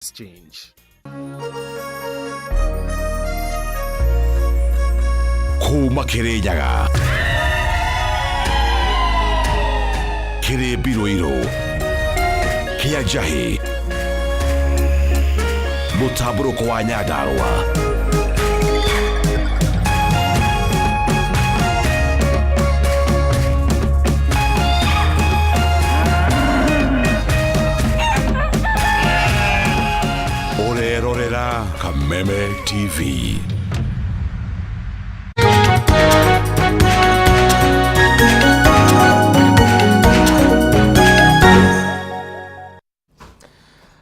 exchange. Kuma Kirinyaga, Kiri Biroiro, Kia Jahi, Mutaburo kwa Nyandarua. Orerorera Kameme TV.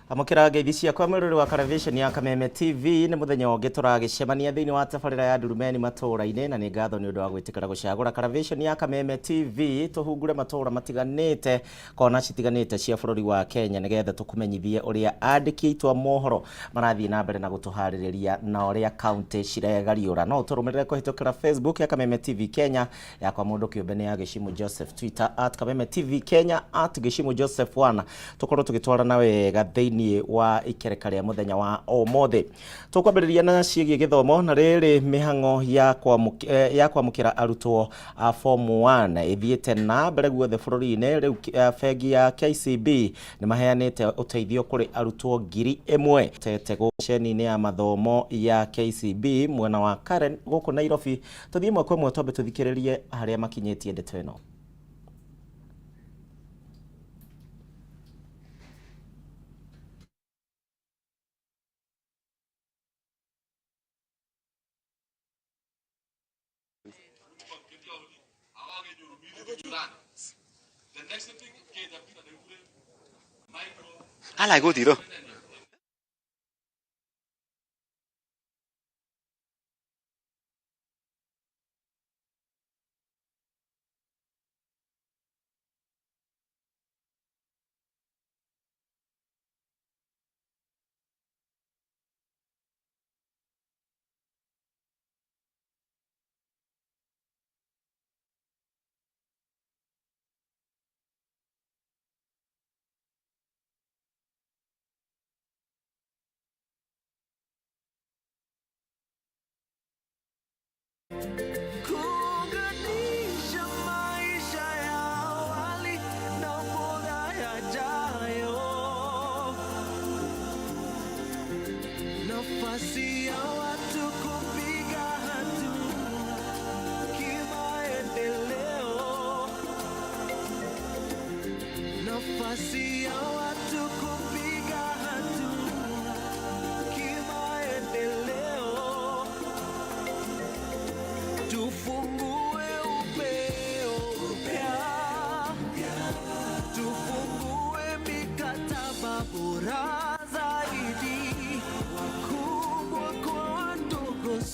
Amukira geithia kwa mwiruri wa television ya Kameme TV ni muthenya ungi turagicemania thiini wa tabarira ya Ndurumeni Matuura-ini na ni ngatho ni undu wa gwitikira gucagura television ya Kameme TV tuhungure matura matiganite kona citiganite cia bururi wa Kenya nigetha tukumenyithie uria andiki aitwa mohoro marathie na mbere na gutuhaririria na uria county ciregariura no turumirire kuhitukira Facebook ya Kameme TV Kenya ya kwa mundu kiumbe ni ya Geshimu Joseph, Twitter @Kameme TV Kenya @Geshimu Joseph 1 tukorwo tugitwarana wega thiini wa ikereka ria muthenya wa omothe tukwambiriria na ciĩgie githomo na riri mihango ya kwamukira arutwo a form 1 ithiete na mbere guothe bururi-ini riu bengi ya KCB ni maheanite uteithio kuri arutwo 1,000 tete guceni-ini ya mathomo ya KCB mwena wa Karen guku Nairobi tuthie mwe kwa mwe twambe tuthikiririe haria makinyitie ndeto ino. Ala go tiro.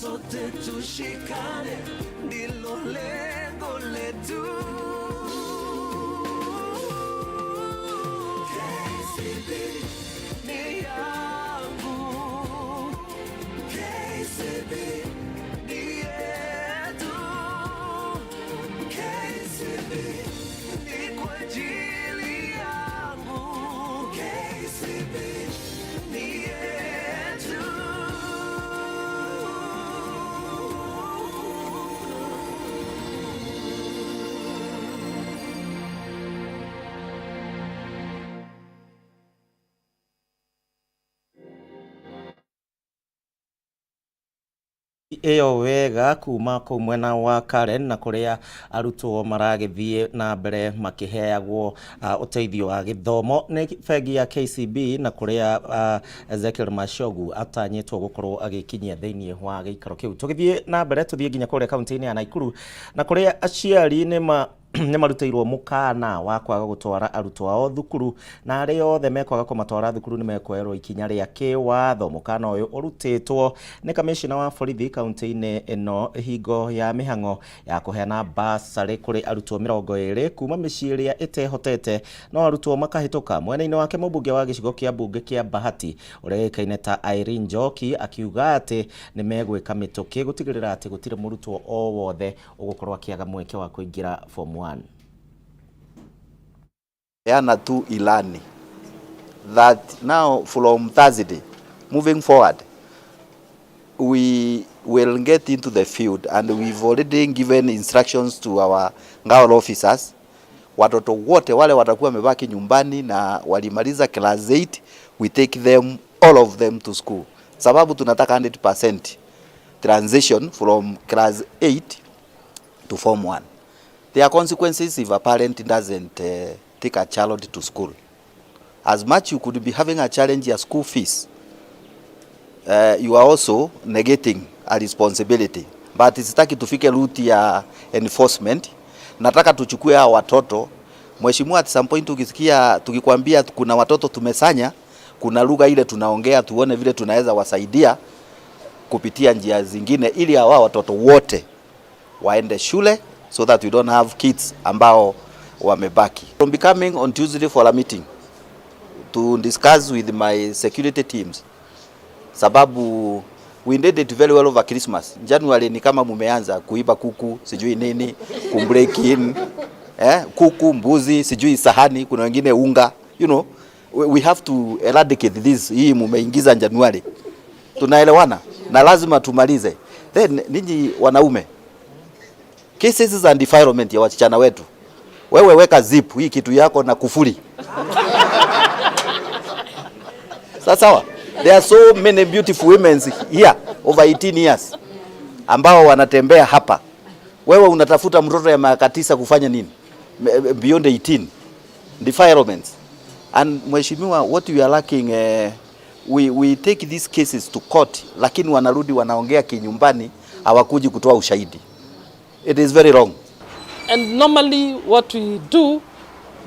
Sote tushikane ndilo lengo letu. KCB ni yangu, KCB ni yetu, KCB ni kwa ajili yangu, KCB ni yetu. Iyo wega kuma ku mwena wa Karen na kuria arutwo maragithie na mbere makiheagwo uteithio wa githomo ni bengi ya KCB na kuria Ezekiel Mashogu atanyitwo gukorwo agikinyia thiini wa gikaro kiu tugithie na mbere tuthie nginya kuria kaunti-ini ya Naikuru na kuria aciari ni maruteirwo mukana wa kwaga gutwara arutwo ao thukuru na ari othe mekwaga kumatwara thukuru ni mekwerwo ikinya ria kiwatho. Mukana uyu urutitwo ni kamishina wa borithi kaunti-ini ino hingo ya mihango ya kuheana basari kuri arutwo 20 kuma micii iria itehotete no arutwo makahituka. Mwena-ini wake mubunge wa gicigo kia bunge kia Bahati uria gikaine ta Irene Njoki akiuga ati ni megwika mituki gutigirira ati gutire murutwo o wothe ugukorwo akiaga mweke wa kuingira form 1. Yana tu ilani that now from Thursday, moving forward, we will get into the field, and we've already given instructions to our ngao officers. Watoto wote wale watakuwa wamebaki nyumbani na walimaliza class 8, we take them, all of them, to school. Sababu tunataka 100% transition from class 8 to form 1. There are consequences if a parent doesn't take a child to school. As much you could be having a challenge ya school fees, you are also negating a responsibility. But sitaki tufike route ya enforcement. Nataka tuchukue hao watoto. Mheshimiwa, at some point tukikwambia kuna watoto tumesanya, kuna lugha ile tunaongea, tuone vile tunaweza wasaidia kupitia njia zingine ili hao watoto wote waende shule, so that we don't have kids ambao wamebaki. I'm becoming on Tuesday for a meeting to discuss with my security teams. Sababu we did it very well over Christmas. January ni kama mumeanza kuiba kuku, sijui nini, kumbreak in, kuku, mbuzi, sijui sahani, kuna wengine unga. You know, we have to eradicate this. Hii mumeingiza January. Tunaelewana na lazima tumalize. Then ninyi wanaume, cases and environment ya wasichana wetu, wewe weka zip hii kitu yako na kufuli. Sawa. There are so many beautiful women here over 18 years ambao wanatembea hapa. Wewe unatafuta mtoto ya miaka 9 kufanya nini? Beyond 18 environments. And mheshimiwa, what we are lacking, we take these cases to court, lakini wanarudi wanaongea kinyumbani, hawakuji kutoa ushahidi. It is very wrong. And normally what we do,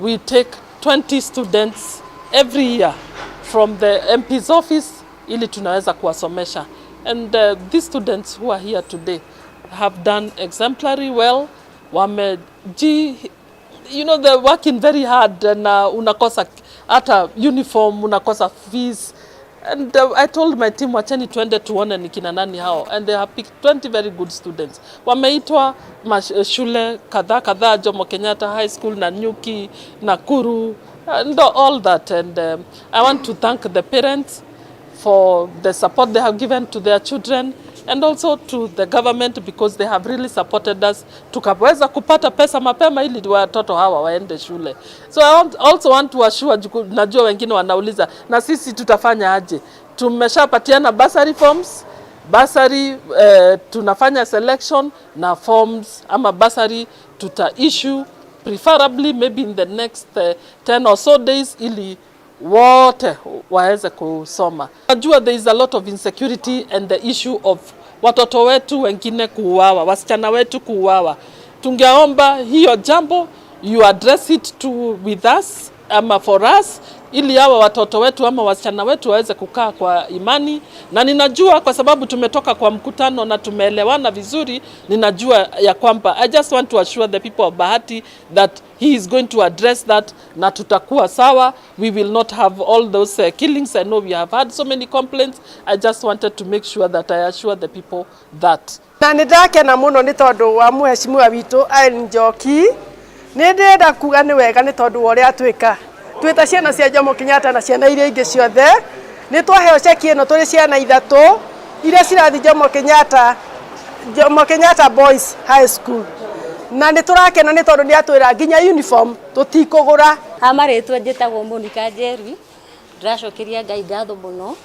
we take 20 students every year from the MP's office ili tunaweza kuwasomesha. And these students who are here today have done exemplary well. You know, they're working very hard, and unakosa hata uniform, unakosa fees. And I told my team, wacheni tuende tuone ni kina nani hao. And they have picked 20 very good students. Wameitwa shule kadhaa, Jomo Kenyatta High School, Nanyuki, Nakuru, and all that. And I want to thank the parents for the support they have given to their children, and also to the government, because they have really supported us tukaweza kupata pesa mapema ili watoto hawa waende shule. So I also want to assure, najua wengine wanauliza na sisi tutafanya aje. Tumeshapatiana bursary forms, tunafanya selection na forms ama bursary tuta issue preferably maybe in the next 10 or so days ili wote waweze kusoma. Najua there is a lot of insecurity and the issue of watoto wetu wengine kuuawa, wasichana wetu kuuawa. Tungeomba hiyo jambo you address it with us ama for us, ili hawa watoto wetu ama wasichana wetu waweze kukaa kwa imani. Na ninajua kwa sababu tumetoka kwa mkutano na tumeelewana vizuri, ninajua ya kwamba I just want to assure the people of Bahati that he is going to address that na tutakuwa sawa. We will not have all those killings. I know we have had so many complaints. I just wanted to make sure that I assure the people that. Na nindakena muno ni tondu wa mheshimiwa witu Njoki. Nindenda kuga ni wega ni tondu wa uria atwika. Twita ciana cia Jomo Kenyatta na ciana iria ingi ciothe ni twaheo ceki ino turi ciana ithatu iria cirathi Jomo Kenyatta Boys High School. Na ni turakena ni tondu ni atwira nginya uniform tutikugura. Amaretwa njitagwo Monica Njeri. Ndiracokeria Ngai ngatho muno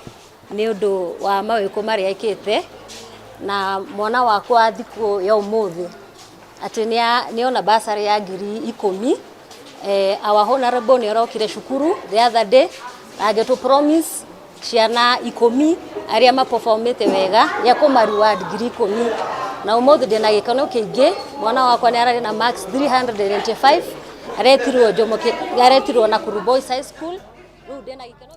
ni undu wa mawiko maria ikite na mwana wakwa thikũ ya umuthi ati ni ona basari ya ngiri 10. Our honorable ni arokire cukuru the other day agetu promise ciana 10 aria maperformete wega ya kumariwa ngiri 10 na umuthi ndina gikano kingi mwana wakwa ni arari na max 395 aretirwo Nakuru Boys High School. Ru ndina gikano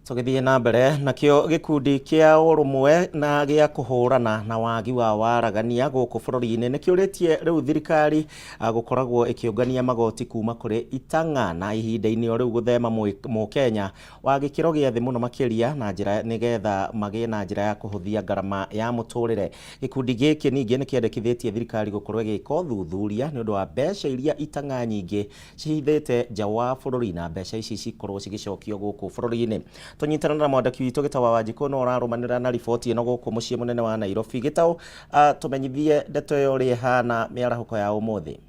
Tugithie na mbere nakio gikundi kia urumwe na gia kuhurana na wagi wa waragania guku bururi-ini nikiuritie riu thirikari gukoragwo ikiungania magoti kuma kuri itanga na ihinda-ini o riu guthema mu Kenya wa gikiro gia thi muno makiria na njira nigetha magie na njira ya kuhuthia garama ya muturire. Gikundi giki ningi nikiendekithitie thirikari gukorwo igika uthuthuria ni undu wa mbeca iria itanga nyingi cihithite nja wa bururi na mbeca ici cikorwo cigicokio guku bururi-ini. Tunyitana na mwandiki witu Gitawa Wanjiku no rarumanira na riboti ino guku mucii munene wa Nairobi. Gitawa, tumenyithie ndeto yo ri hana miarahuko ya umuthi.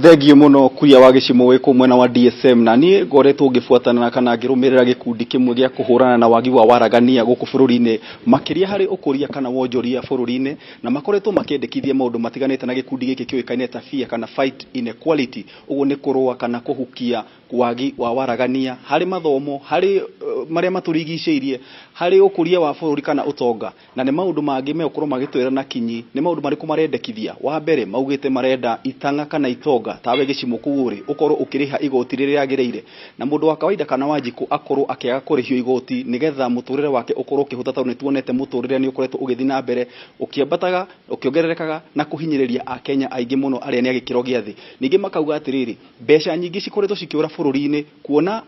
Thengio muno kuria wa gicimo wiko mwena wa DSM na ni ngoretwo ngifuatana kana ngirumirira gikundi kimwe gia kuhurana na wagi wa waragania guku bururi-ini makiria hari ukuria kana wonjoria bururi-ini na makoretwo makendekithia maundu matiganite na gikundi giki kioikaine ta FIA kana Fight Inequality ugu ni kurua kana kuhukia wagi wa waragania hari mathomo hari maria maturigiceirie hari ukuria wa bururi kana utonga na ni maundu mangi mekorwo magitwira na kinyi ni maundu mariku marendekithia wa mbere maugite marenda itanga kana itonga tawe gicimo kuuri ukorwo ukiriha igoti riria yagireire na mundu wa kawaida kana Wanjiku akorwo akiaga kurihio igoti nigetha muturire wake ukorwo ukihota tondu nituonete muturire ni ukoretwo ugithi na mbere ukiambataga ukiongererekaga na kuhinyiriria Akenya aingi muno aria ni agikiro gia thi. Ningi makauga atiriri mbeca nyingi cikoretwo cikiura bururi-ini kuona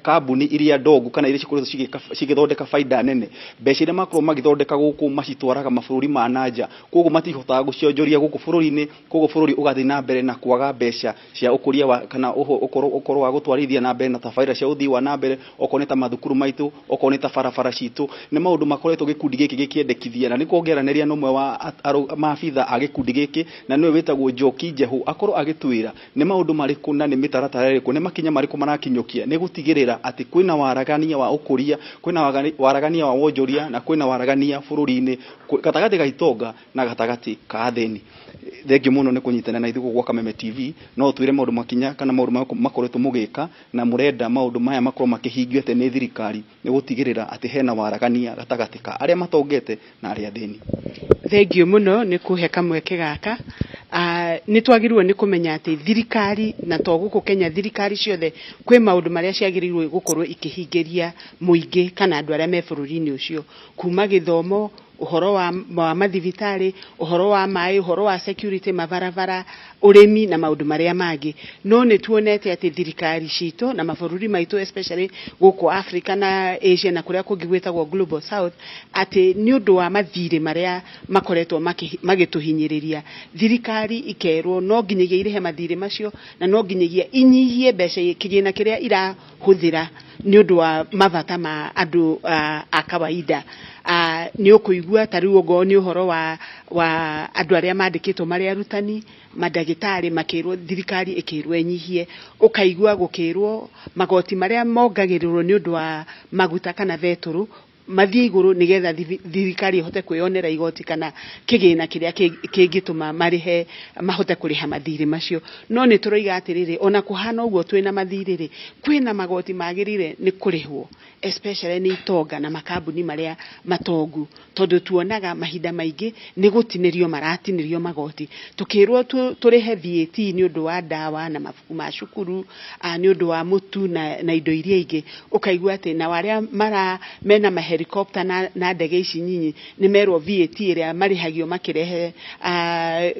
kambuni iria ndogo kana iria cikoretwo cigithondeka faida nene mbeca iria makorwo magithondeka guku macitwaraga mabururi ma nanja koguo matihotaga gucionjoria guku bururi-ini koguo bururi ugathi na mbere na kwaga mbeca cia ukuria wa kana ukorwo wa gutwarithia na mbere na tafaira cia uthii wa na mbere okoneta mathukuru maitu okoneta barabara citu ni maundu makoretwo gikundi giki gikiendekithia na nikongeraniria nomwe wa maabitha a gikundi giki na niwe witagwo Njoki Njehu akorwo agitwira ni maundu mariku na ni mitaratara iriku ni makinya mariku marakinyukia ni gutigirira ati kwina waragania wa ukuria kwina waragania wa wonjoria na kwina waragania bururi-ini gatagati ga itonga na gatagati ka theni. Thengio muno ni kunyitana na ithuko gwa Kameme TV no twire maundu makinya kana maundu makoretwo mugika na murenda maundu maya makorwo makihingio ate ni thirikari ni gutigirira ati hena waragania gatagati ka aria matongete na aria theni. Thengio muno ni kuhe kamweke gaka ni twagirwo ni kumenya ati thirikari na to guku Kenya thirikari ciothe kwi maundu maria ciagirirwo gukorwo ikihingeria muingi kana andu aria me bururi-ini ucio kuma githomo uhoro wa mathivitari uhoro wa mai uhoro wa security mabarabara urimi na maundu maria mangi no ni tuonete ati thirikari cito na mabururi maitu especially guku Africa na Asia na kuria kungi gwetagwo global south ati ni undu wa mathire maria makoretwo magituhinyiriria thirikari ikerwo no nginyagia irihe mathire macio na no nginyagia inyihie mbeca kigina kiria irahuthira ni undu wa mabata ma andu a kawaida. Ni ukuigua tariu ngo ni uhoro wa andu aria mandikitwo mari arutani madagitari makirwo thirikari ikirwo enyihie ukaigua gukirwo magoti maria mongagirirwo ni undu wa maguta kana veturu mathie iguru nigetha thirikari ihote kwionera igoti kana kigina kiria kingituma marihe mahote kuriha mathire macio no ni turoiga atiriri ona kuhana uguo twina mathiriri kwina magoti magirire ni kurihwo especially ni itonga na makambuni maria matongu tondu tuonaga mahinda maingi ni gutinirio maratinirio magoti tukirwo turihe VAT ni undu wa dawa na mafuku ma cukuru ni undu wa mutu na indo iria ingi ukaigua ati na waria mena helicopter na ndege ici nyinyi ni merwo VAT iria marihagio makirehe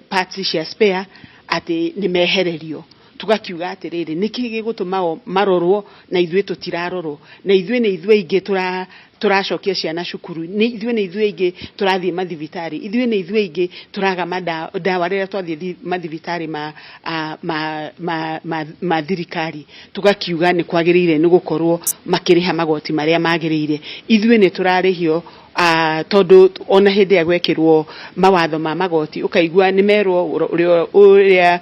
parts cia spare ati ni mehererio tugakiuga atiriri niki gigutuma marorwo na ithuĩ tutirarorwo na ithuĩ ingi turacokia ciana cukuru ni ithuĩ ingi turathie mathivitari ithuĩ ingi turaga dawa rĩrĩa twathie mathivitari ma thirikari tugakiuga ni kwagĩrĩire ni gukorwo makiriha magoti maria magĩrĩire ithuĩ ni turarĩhio tondu ona hindi ya gwekirwo mawatho ma magoti ukaigua ni merwo uria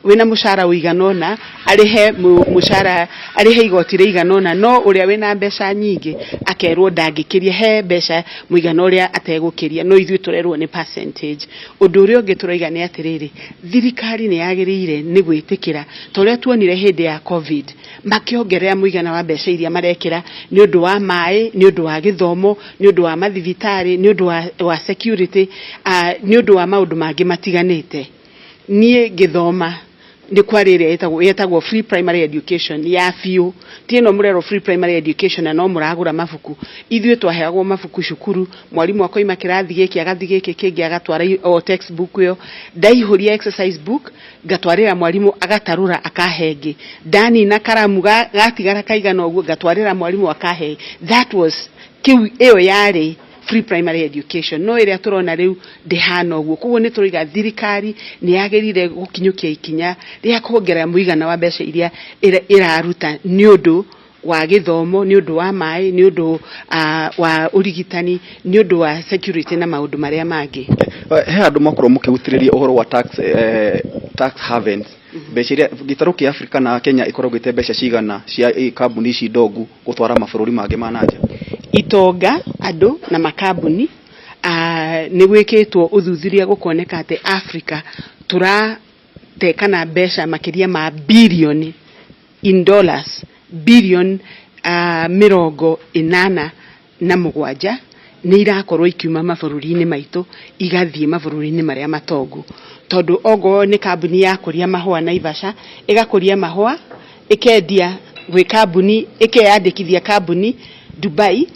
wina mushara uiganona arihe mushara arihe igoti riganona no uria wina mbeca nyingi akerwo ndangikiria he mbeca muigana uria ategukiria no ithui turerwo ni percentage undu uria ungi turaiga ni atiriri thirikari ni yagirire ni gwitikira toria tuonire hindi ya covid makiongerera muigana wa mbeca iria marekira ni undu wa mai ni undu wa githomo ni undu wa mathibitari ni undu wa security ni undu wa maundu mangi matiganite nie githoma ni kwarire yetagwo free primary education ya fiu tieno murero free primary education na no muragura mafuku ithuĩ twaheagwo mafuku cukuru mwalimu akoima kirathi giki agathi giki kingi agatwara o textbook yo ndaihuria exercise book gatwarira mwalimu agatarura akahengi ndani na karamu gatigara kaigana uguo gatwarira mwalimu akahe that was iyo yari free primary education no iria turona riu ndihana uguo kuguo ni turiga thirikari ni yagerire gukinyukia ikinya ria kuongerera muigana wa mbeca iria iraruta ni undu wa githomo ni undu wa mai ni undu wa urigitani ni undu wa security na maundu maria mangi he andu makorwo mukigutiriria uhoro wa tax havens mbeca iria gitaru kia Africa na Kenya ikoragwo ite mbeca cigana cia kambuni ici ndogu gutwara mabururi mangi ma nanja itonga andu na makambuni ni gwikitwo uthuthuria gukoneka ati Africa turatekana mbeca makiria ma bilioni in dollars billion 87 ni irakorwo ikiuma mabururi-ini maitu igathie mabururi-ini maria matongu tondu ogo ni kambuni ya kuria mahua Naivasha igakuria mahua ikendia gwi kambuni ikeyandikithia kambuni Dubai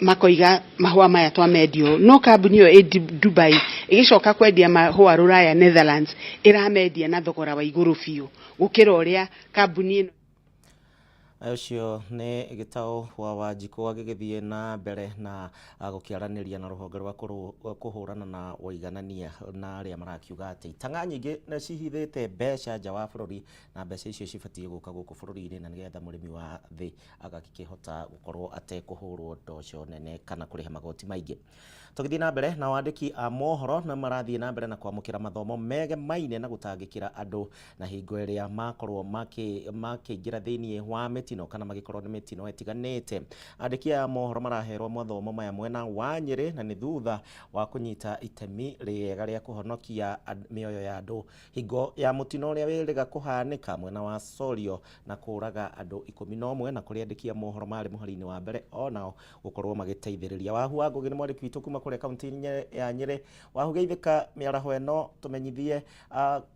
makoiga mahua maya twamendio no kambuni yo Dubai igicoka kwendia mahua Ruraya Netherlands iramendia na thogora wa iguru fiu gukira uria kambuni ino ucio ni gitao wa Wanjikũ agigithie na mbere na gukiaraniria na ruhonge rwa kuhurana na waiganania na aria marakiuga ati itanga nyingi na cihithite mbeca nja wa bururi na mbeca icio cibatie guka guku bururi-ini na nigetha murimi wa thi agakihota gukorwo atekuhurwo ndoco nene kana kuriha magoti maingi. Tugithii na mbere na wandiki a mohoro na marathie na mbere na kwamukira mathomo mege maine na gutangikira andu na hingo iria makorwo makiingira thiini wa mitino kana magikorwo ni mitino etiganite. Andiki a mohoro maraherwo mathomo maya mwena wa Nyeri na ni thutha wa kunyita itemi riega ria kuhonokia mioyo ya andu hingo ya mutino uria wiriga kuhanika mwena wa Sorio na kuraga andu 11 na kuri andiki a mohoro mari muhari-ini wa mbere onao gukorwo magiteithiriria. Wahua ngugi ni mwandiki witu kuma kuri kaunti ya Nyeri wahugeithika miaraho eno tumenyithie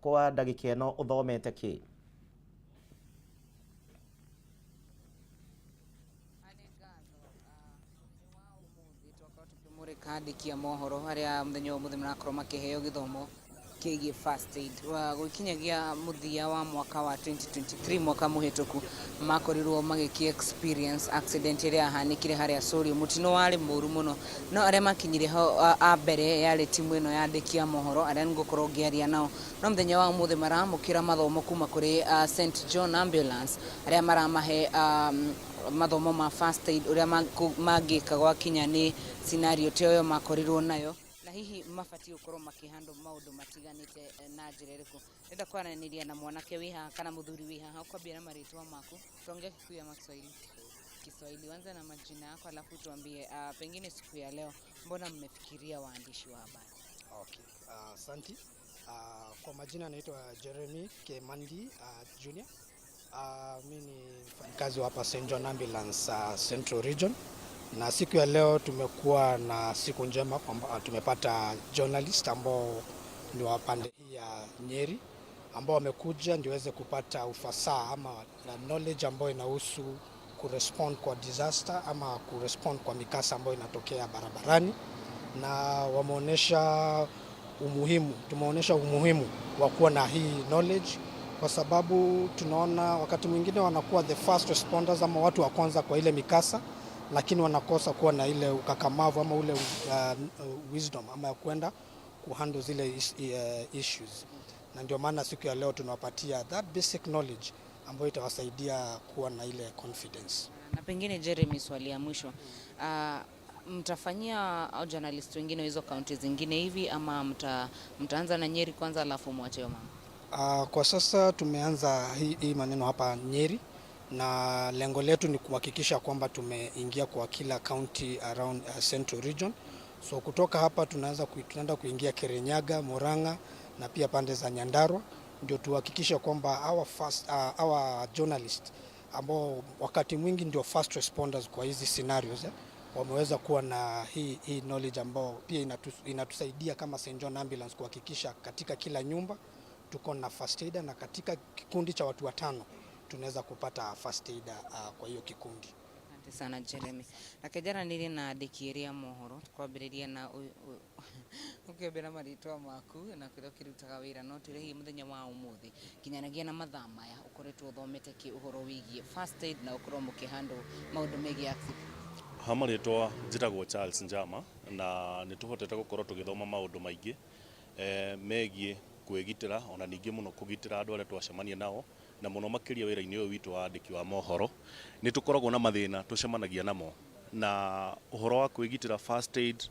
kwa ndagika eno uthomete ki kandikia mohoro haria muthenya wa muthenya marakorwo makiheo githomo kigie first aid wa gukinyagia muthia wa mwaka wa 2023 mwaka muhituku makorirwo magiki experience accident iria yahanikire haria Sorio mutino wari muru muno no aria makinyire ho a mbere yari timu ino ya ndekia mohoro aria ngukorwo ngiaria nao no muthenya wa muthenya maramukira mathomo kuma kuri St John ambulance aria maramahe mathomo ma first aid uria mangika gwakinya ni scenario teyo makorirwo nayo na hihi mafati ukorwo makihando maundu matiganite na njira iriku nenda kwaraniria na mwanake wiha kana muthuri wiha ukwambia na maritwa maku tuongee Kikuyu ama Kiswahili wanza na majina yako alafu tuambie pengine siku ya leo mbona mmefikiria waandishi wa habari. Okay, asante. Kwa majina naitwa Jeremy Kemandi Junior. Mimi ni mfanyakazi hapa St John Ambulance Central Region, na siku ya leo tumekuwa na siku njema kwamba tumepata journalist ambao ni wa pande hii ya Nyeri ambao wamekuja ndio waweze kupata ufasaha ama knowledge ambayo inahusu kurespond kwa disaster ama kurespond kwa mikasa ambayo inatokea barabarani, na tumeonyesha umuhimu wa kuwa na hii knowledge kwa sababu tunaona wakati mwingine wanakuwa the first responders ama watu wa kwanza kwa ile mikasa, lakini wanakosa kuwa na ile ukakamavu ama ule wisdom ama kwenda kuhandle zile issues. Na ndio maana siku ya leo tunawapatia that basic knowledge ambayo itawasaidia kuwa na ile confidence. Na pengine Jeremy, swali ya mwisho, mtafanyia au journalist wengine hizo counties zingine hivi ama mtaanza na Nyeri kwanza alafu mwache mama? Kwa sasa tumeanza hii maneno hapa Nyeri, na lengo letu ni kuhakikisha kwamba tumeingia kwa kila county around Central Region. So kutoka hapa tunaenda kuingia Kirinyaga, Murang'a na pia pande za Nyandarua, ndio tuhakikisha kwamba our journalist ambao wakati mwingi ndio first responders kwa hizi scenarios wameweza kuwa na hii knowledge ambao pia inatusaidia kama St. John Ambulance kuhakikisha katika kila nyumba tuko na first aider, na katika kikundi cha watu 5 tunaweza kupata first aider kwa hiyo kikundi. Asante sana Jeremy. Na kejara nili na dikiria mohoro kwambiriria na ukiobera maritwa maku na kiro kirutaga wira no tire hi muthenya wa umuthi kinyanagia na mathaa maya ukoretwo thomete ki uhoro wigie first aid na ukorwo mukihando maundu megie accident. Hamaritwa njitagwo Charles Njama na nituhotete gukorwo tugithoma maundu maingi megie kwigitira ona ningi muno kugitira andu aria twacemania nao na muno makiria wira-ini uyu witu wa andiki wa mohoro ni tukoragwo na mathina tucemanagia namo na uhoro wa kwigitira first aid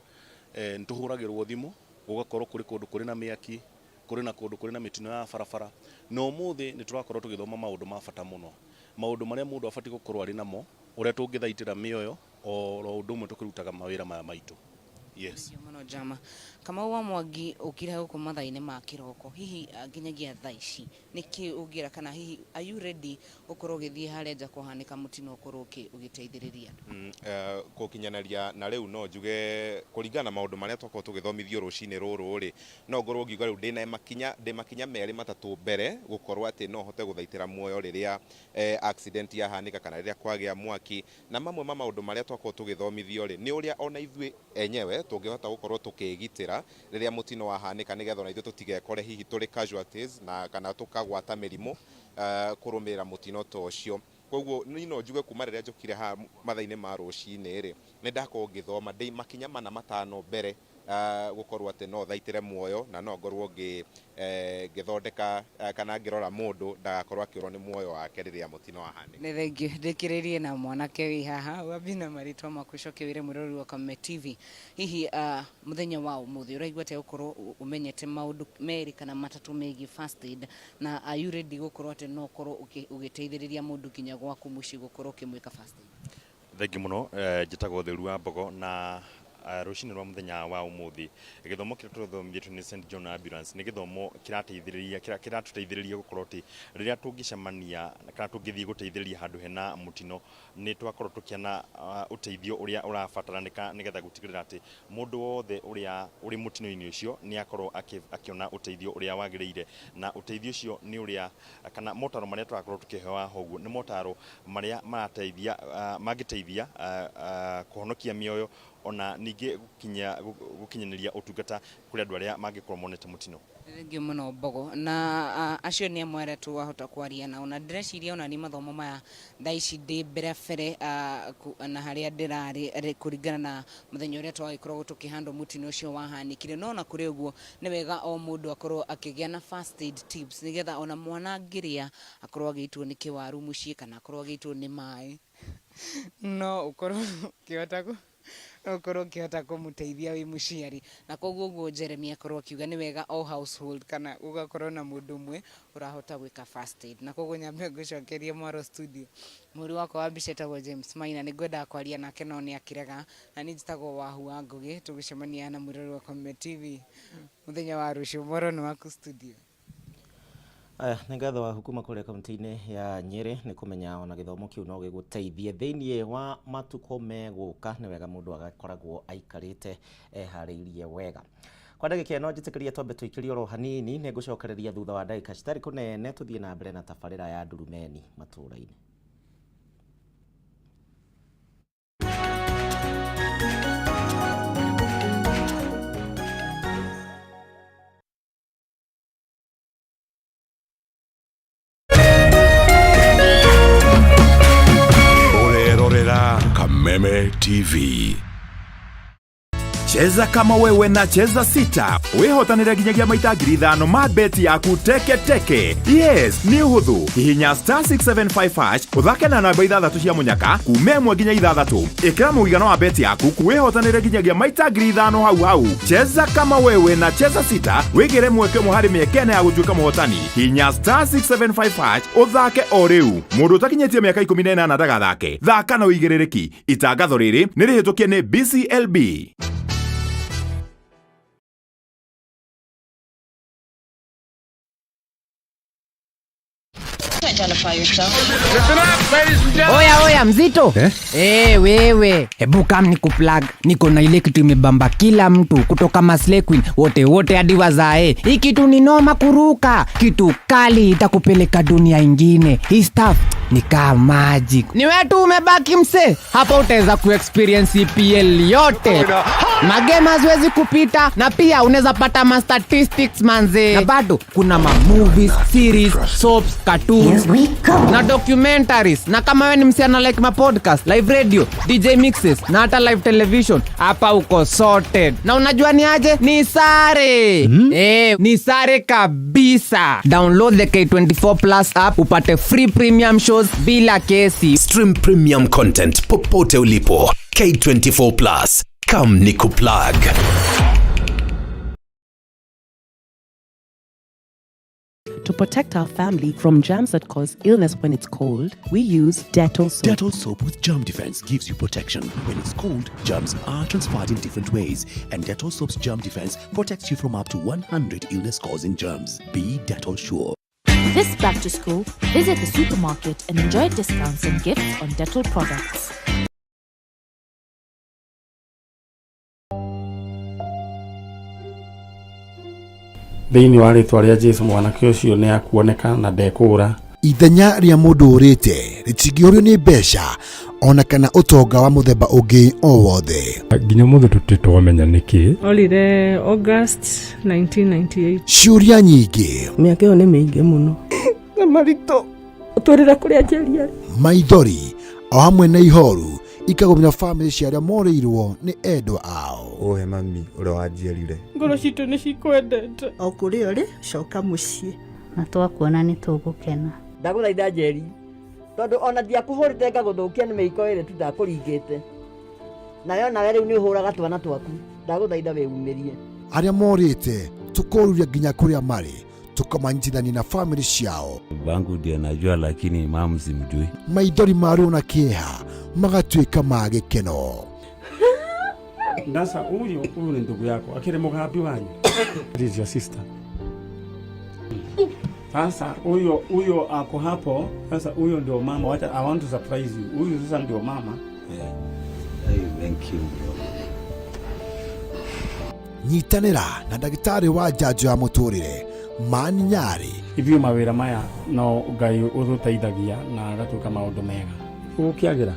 nituhuragirwo thimu gugakorwo kuri kundu kuri na miaki kuri na kundu kuri na mitino ya barabara no muthi ni turakorwo tugithoma maundu ma bata muno maundu maria mundu abati gukorwo ari namo uria tungithaitira mioyo o undu umwe tukirutaga mawira maya maitu. Yes. Muno Jama. Kama wa Mwangi ukira huko mathaa-ini ma kiroko hihi nginyagia thaa ici niki ugira kana hihi are you ready ukorwo ugithie haria nja kuhanika mutino ukorwo ugiteithiriria kukinyanaria na riu no njuge kuringana na maundu maria twakorwo tugithomithio rucini ruru ri no ngorwo ngiuga riu ndina makinya meri matatu mbere gukorwo ati no hote guthaitira muoyo riria accident yahanika kana riria kwagia mwaki na mamwe ma maundu maria twakorwo tugithomithio ri ni uria ona ithui enyewe tungihota gukorwo tukigitira riria mutino wahanika nigetha na ithu tutigekore hihi turi casualties na kana tukagwata mirimu kurumira mutino tocio. Koguo nino njuge kuma riria njukire ha mathaa-ini ma rucini ri ni ndakorwo ngithoma ndei makinya mana matano mbere gukorwo ati no thaitire muoyo na no ngorwo ngithondeka kana ngirora mundu ndagakorwo akiurwo ni muoyo wake riria mutino wahanika. Ni thengio ndikiririe na mwanake wi haha wabina maritwa makucoke wire murori wa Kameme TV hihi muthenya wa umuthi uraigwa ate gukorwo umenyete maundu meri kana matatu megi first aid na are you ready gukorwo ate no korwo ugiteithiriria mundu kinya gwaku muci gukorwo kimwika first aid? Thengio muno njitagwo Theru wa Mbogo na rucini rwa muthenya wa umuthi githomo kiria tuthomithĩtio ni St. John Ambulance ni githomo kiratuteithĩrĩria gukorwo ati riria tungicemania kana tungithii guteithĩrĩria handu hena mutino ni twakorwo tukiana uteithio uria urabataranika nigetha gutigirira ati mundu wothe uria uri mutino-ini ucio ni akorwo akiona uteithio uria wagiriire na uteithio ucio ni uria kana motaro maria twakorwo tukihewa hoguo ni motaro maria marateithia magiteithia kuhonokia mioyo ona ningi gukinyaniria utungata kuri andu aria mangikorwo monete mutino. Thengio muno Mbogo na acio ni amwe aria twahota kwaria na ona ndĩreciria ona ni mathomo maya thaa ici ndi mbere na haria ndirari kuringana na muthenya uria twagikorwo tukihandwo mutino ucio wahanikire no na kuri uguo ni wega o mundu akorwo akigia na first aid tips nigetha ona mwana ngiria akorwo agitwo ni kiwaru mucii kana akorwo agitwo ni mai no ukorwo kihota kumuteithia wi muciari na koguo guo Jeremy akorwo akiuga ni wega o household kana ugakorwo na mundu umwe urahota gwika first aid na koguo nyambe gucokeria mwaro studio muri wako wa Bishetagwo James Maina ni gwenda kwaria nake no ni akirega na ni njitagwo Wahu wa Ngugi tugicemania na murori wa Kameme TV muthenya wa rucio mwaro ni waku studio. Aya nĩ ngatho wa hukuma kũrĩa kaunti-inĩ ya Nyeri nĩ kũmenya ona gĩthomo kĩu no gĩgũteithie thĩinĩ wa matukũ megũka nĩ wega mũndũ agakoragwo aikarĩte eharĩirie wega. Kwa ndagĩka ĩno njĩtĩkĩria twambe tũikĩrie oro hanini nĩ ngũcokereria thutha wa ndagĩka citarĩ kũnene tũthiĩ na mbere na tabarĩra ya Ndurumeni Matuura-ini. Kameme TV. Cheza kama wewe na cheza sita. Wehotanire ginyagia maita 5,000 ma beti yaku teke teke. Yes, ni huthu. Hihinya *675# uthake na namba 6 cia munyaka kume 1 nginya 6. Ikira muigano wa beti yaku kuwehotanire ginyagia maita 5,000 hau. Cheza kama wewe na cheza sita. Wigire mweke muhari miekene ya gutuika muhotani. Hihinya *675# uthake o riu. Mundu utakinyetie miaka 18 ndagathake. Thaka na uigirereki. Itangatho riri ni rihitukie ni BCLB. Oya mzito wewe hebu kam nikuplug. Niko na ile kitu imebamba kila mtu kutoka Maslay Queen wote hadi wazae. Hii kitu ni noma kuruka, kitu kali itakupeleka dunia ingine. Hii stuff ni kama magic. Ni wewe tu umebaki mse, hapa utaweza kuexperience EPL yote. Magame haziwezi kupita, na pia unaweza pata ma statistics manze. Na bado kuna ma movies, series, soaps, cartoons na documentaries. Na kama wewe ni msiana like ma podcast, live radio, DJ mixes na hata live television, hapa uko sorted. Na unajua ni aje? Ni sare. Ni sare kabisa. Download the K24 Plus app upate free premium shows bila kesi. Stream premium content popote ulipo. K24 Plus. Come nikuplug. To protect our family from germs that cause illness when it's cold, we use Dettol soap. Dettol soap with germ defense gives you protection. When it's cold, germs are transferred in different ways, and Dettol soap's germ defense protects you from up to 100 illness-causing germs. Be Dettol sure. This back to school, visit the supermarket and enjoy discounts and gifts on Dettol products. Thĩinĩ wa rĩtwa rĩa Jesũ mwanake ũcio nĩ akuoneka na ndekũra. Ithenya rĩa mũndũ ũrĩte rĩtingĩũrio nĩ mbeca ona kana ũtonga wa mũthemba ũngĩ o wothe. Nginya mũndũ tũtitwamenya nĩkĩ. Olire August 1998. Ciũria nyingĩ. Mĩaka ĩyo nĩ mĩingĩ mũno. Na maritũ ũtũrĩra kũrĩa njĩria. Maithori o hamwe na ihoru ikagomera family cia arĩa morĩirwo nĩ endwa ao. Ohe mami ũrĩa wanjiarire. Ngoro citũ nĩ cikwendete. O kũrĩa ũrĩ coka mũciĩ. Na twakuona nĩ tũgũkena. Ndagũthaitha Njeri, tondũ ona ndiakũhũrĩte ngagũthũkia nĩ mĩiko ĩrĩ tu ndakũringĩte. Nayo nawe rĩu nĩ ũhũraga twana twaku. Ndagũthaitha wĩumĩrie. Arĩa morĩte tũkoruria nginya kũrĩa marĩ, tukamanyitithania na family ciao. Bangu ndiye najua lakini mama simjui. Maithori marĩo na kĩeha magatuĩka ma gĩkeno. Ndasa huyu ni ndugu yako akire mugambi wanyu. This is your sister. Sasa huyo ako hapo. Sasa huyo ndio mama. Wacha I want to surprise you. Huyo sasa ndio mama. Yeah. Hey, thank you. Nyitanĩra na ndagĩtarĩ wa njanjo ya mũtũrĩre Mani Nyari. Ithio mawĩra maya no Ngai ũtũteithagia na agatuĩka maũndũ mega. Ũkĩagĩra.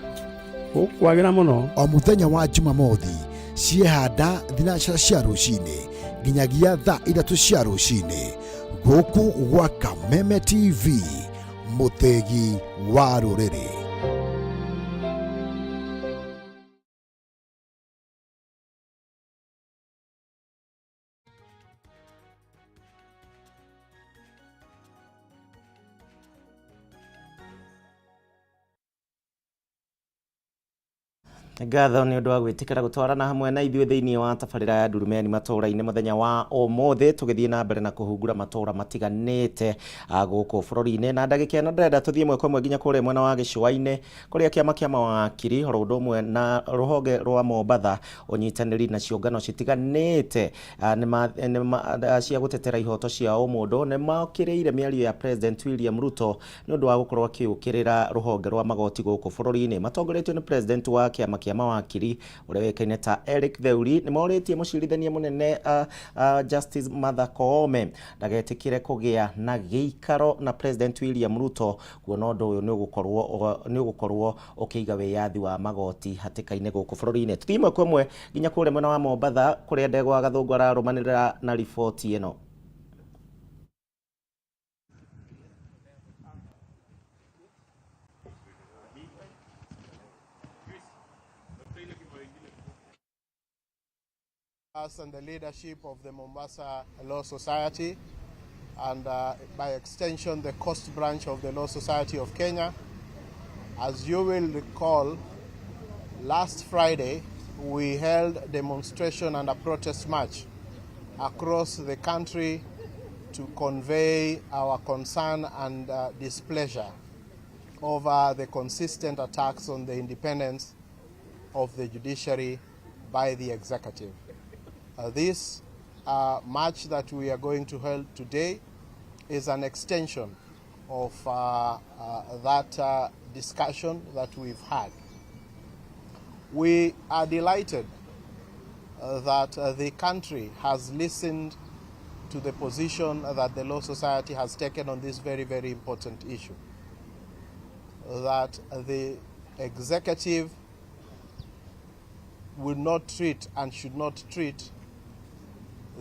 Ũkwagĩra mũno. O mũthenya wa Jumamothi ciehanda thinacara cia rũcinĩ nginyagia thaa 3 cia rũcinĩ gũkũ gwa Kameme TV, mũthegi wa rũrĩrĩ. Ngatho nĩ ũndũ wa gwĩtĩkĩra gũtwarana hamwe na ithuĩ thĩinĩ wa tabarĩra ya Ndurumeni Matuura-ini mũthenya wa ũmũthĩ, tũgĩthiĩ na mbere na kũhungura matũũra matiganĩte gũkũ bũrũri-inĩ. Na ndagĩka ĩno ndĩrenda tũthiĩ ĩmwe kwa ĩmwe nginya kũrĩa mwena wa gĩcũa-inĩ, kũrĩa kĩama kĩa mawakiri oro ũndũ ũmwe na rũhonge rwa Mombatha ũnyitanĩri na ciũngano citiganĩte cia gũtetera ihoto cia ũmũndũ nĩ makĩrĩire mĩario ya President William Ruto nĩ ũndũ wa gũkorwo akĩũkĩrĩra rũhonge rwa magoti gũkũ bũrũri-inĩ. Matongoretio nĩ President wa kĩama kĩa mawakiri ũrĩa wĩkaine ta Eric Theuri nĩ morĩtie mũcirithania mũnene Justice Martha Koome ndagetĩkĩre kũgĩa na gĩikaro na President William Ruto, kuona ũndũ ũyũ nĩ ũgũkorwo ũkĩiga wĩyathi wa magoti hatĩka-inĩ gũkũ bũrũri-inĩ. Tũthiĩ ĩmwe kwa ĩmwe nginya kũrĩa mwena wa Mombatha kũrĩa Ndegwa Gathũngũ ararũmanĩrĩra na riboti ĩno. us and the leadership of the Mombasa Law Society and by extension the Coast Branch of the Law Society of Kenya. As you will recall, last Friday we held a demonstration and a protest march across the country to convey our concern and displeasure over the consistent attacks on the independence of the judiciary by the executive. This march that we are going to hold today is an extension of that discussion that we've had. We are delighted that the country has listened to the position that the Law Society has taken on this very, very important issue. That the executive will not treat and should not treat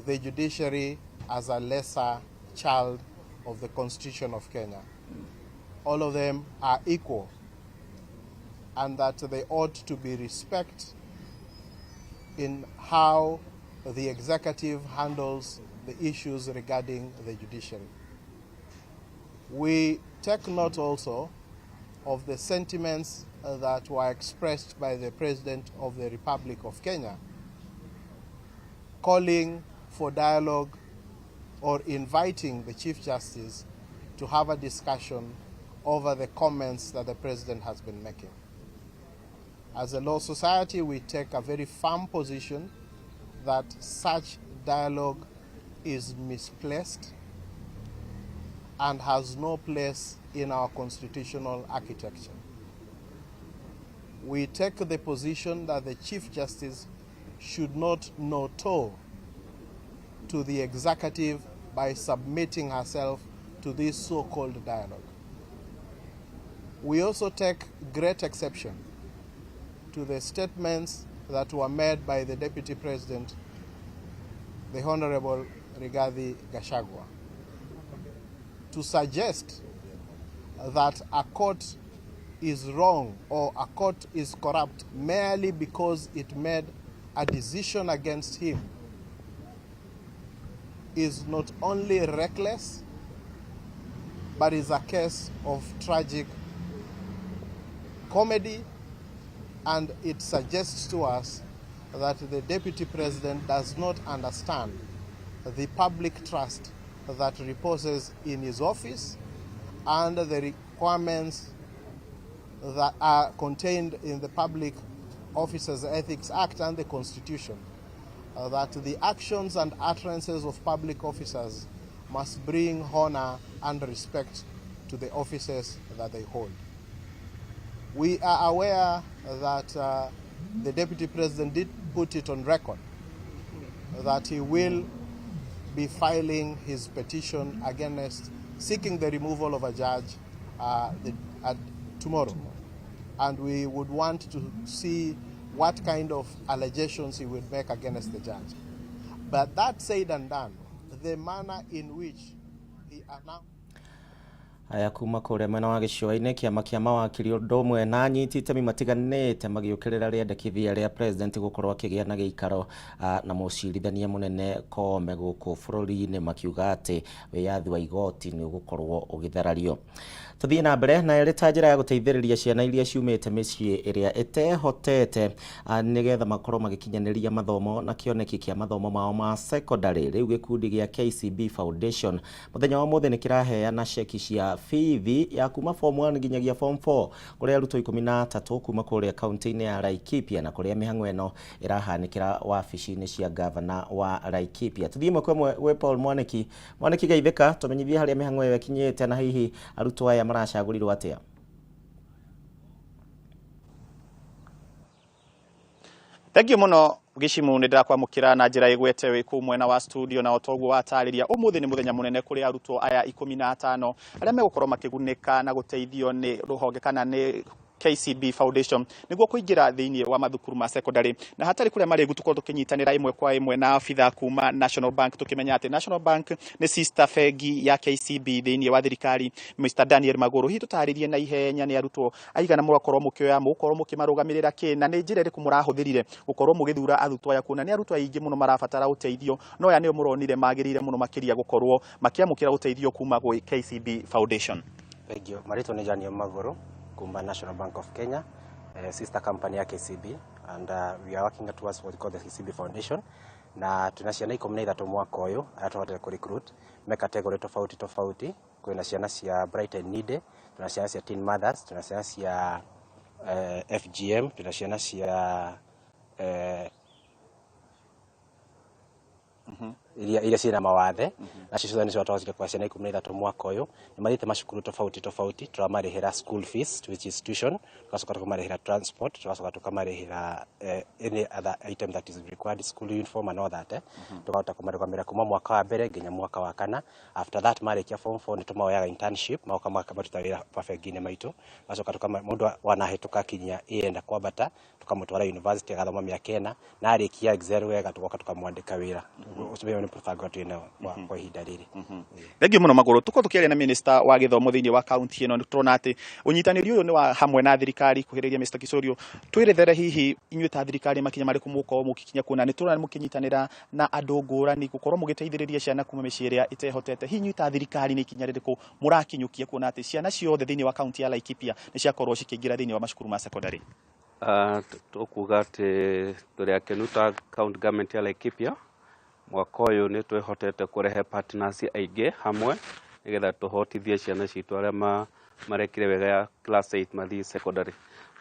the judiciary as a lesser child of the Constitution of Kenya. All of them are equal, and that they ought to be respected in how the executive handles the issues regarding the judiciary. We take note also of the sentiments that were expressed by the President of the Republic of Kenya, calling for dialogue or inviting the Chief Justice to have a discussion over the comments that the President has been making. As a Law Society, we take a very firm position that such dialogue is misplaced and has no place in our constitutional architecture. We take the position that the Chief Justice should not kowtow to the executive by submitting herself to this so-called dialogue. We also take great exception to the statements that were made by the Deputy President, the Honorable Rigathi Gachagua, to suggest that a court is wrong or a court is corrupt merely because it made a decision against him is not only reckless, but is a case of tragic comedy, and it suggests to us that the Deputy President does not understand the public trust that reposes in his office and the requirements that are contained in the Public Officers Ethics Act and the Constitution, that the actions and utterances of public officers must bring honor and respect to the offices that they hold. We are aware that the Deputy President did put it on record that he will be filing his petition against seeking the removal of a judge tomorrow. And we would want to see what kind of allegations he would make against the judge. But that said and done, the manner in which he announced aya kuma kure mwena wa gicua-ini kiama kia mawakiri undu umwe na anyiti itemi matiganite magiukirira riendekithia ria president gukorwo akigia na giikaro na mucirithania munene Kameme guku bururi-ini makiuga ati wiyathi wa igoti ni ugukorwo ugitharario. Tuthie na mbere na erita njira ya guteithiriria ciana iria ciumite micii iria etehotete nigetha makorwo magikinyaniria mathomo na kioneki kia mathomo mao ma secondary. Riu gikundi gia KCB Foundation muthenya wa mothe nikiraheana ceki cia fithi ya kuma form 1 nginyagia form 4 kuria arutwo 13 kuma kuria kaunti-ini ya Laikipia na kuria mihang'o eno irahanikira wabici-ini cia governor wa Laikipia. Tuthie mwekwe we Paul Mwaniki geithika tumenyithie haria mihang'o yo yakinyite na hihi arutwo aya maracagũrirwo atia. Thank you muno Gishimu, ndirakwamukira na njira igwete wi ku mwena wa studio na otoguo watariria umuthi ni muthenya munene kuri arutwo aya 15 aria megukorwo makigunika na guteithio ni ruhonge kana ni KCB Foundation niguo kuingira thiini wa mathukuru ma secondary na hatari kuria mari gutuko tukinyitanira imwe kwa imwe na afitha kuma National Bank tukimenya ati National Bank ni sister fegi ya KCB thiini wa thirikari. Mr Daniel Maguru hi tutaririe na ihenya ni arutwo aigana murakorwo mukioya mukorwo mukimarugamirira ki na ni njira iriku murahuthirire gukorwo mugithura arutwo aya kuna ni arutwo aingi muno marabatara uteithio no ya ni muronire magirire muno makiria gukorwo makiamukira uteithio kuma gwi KCB Foundation. Thank you. Marito ni Daniel Maguru kumba National Bank of Kenya, sister company ya KCB, and we are working towards what we call the KCB Foundation. Na tunashana ikomne ithatu mwaka uyu atwatete ku recruit me category tofauti kuna ciana cia bright and needy, tuna ciana cia teen mothers, tuna ciana cia FGM, tuna ciana cia iria ciina mawathe na cicio ni ciatawazika kwa ciana 13 mwaka uyu ni mathite macukuru tofauti turamarihira school fees which is tuition, tukasoka tukamarihira transport, tukasoka tukamarihira any other item that is required, school uniform and all that tukahota kumarugамira kuma mwaka wa mbere nginya mwaka wa kana. After that marikia form 4 ni tumaoyaga internship mauka mwaka batutawira perfect maitu tukasoka tukama mundu wanahituka kinya enda kwabata tukamutwara university agathoma miaka ena na arikia exam wega tugoka tukamwandika wira usibe ni profile twina kwa ihinda riri. Thengiu muno Maguru tuko tukiaria na minister wa githomo thiini wa county ino turona ati unyitaniri uyu ni wa hamwe na thirikari kuhiriria Mr Kisorio twirethere hihi inyuĩ ta thirikari makinya mariku muko mukikinya kuna ni turona mukinyitanira na andu ngurani gukorwo mugiteithiriria ciana kuma micii iria itehotete hihi ta thirikari ni ikinya ririku murakinyukia kuona ati ciana ciothe thiini wa county ya Laikipia ni ciakorwo cikiingira thiini wa macukuru ma secondary. Tukuga ati turi akenu ta county government ya Laikipia mwaka uyu ni twihotete kurehe partners aige hamwe nigetha tuhotithie ciana citu aria marekire wega ya class 8 mathi secondary.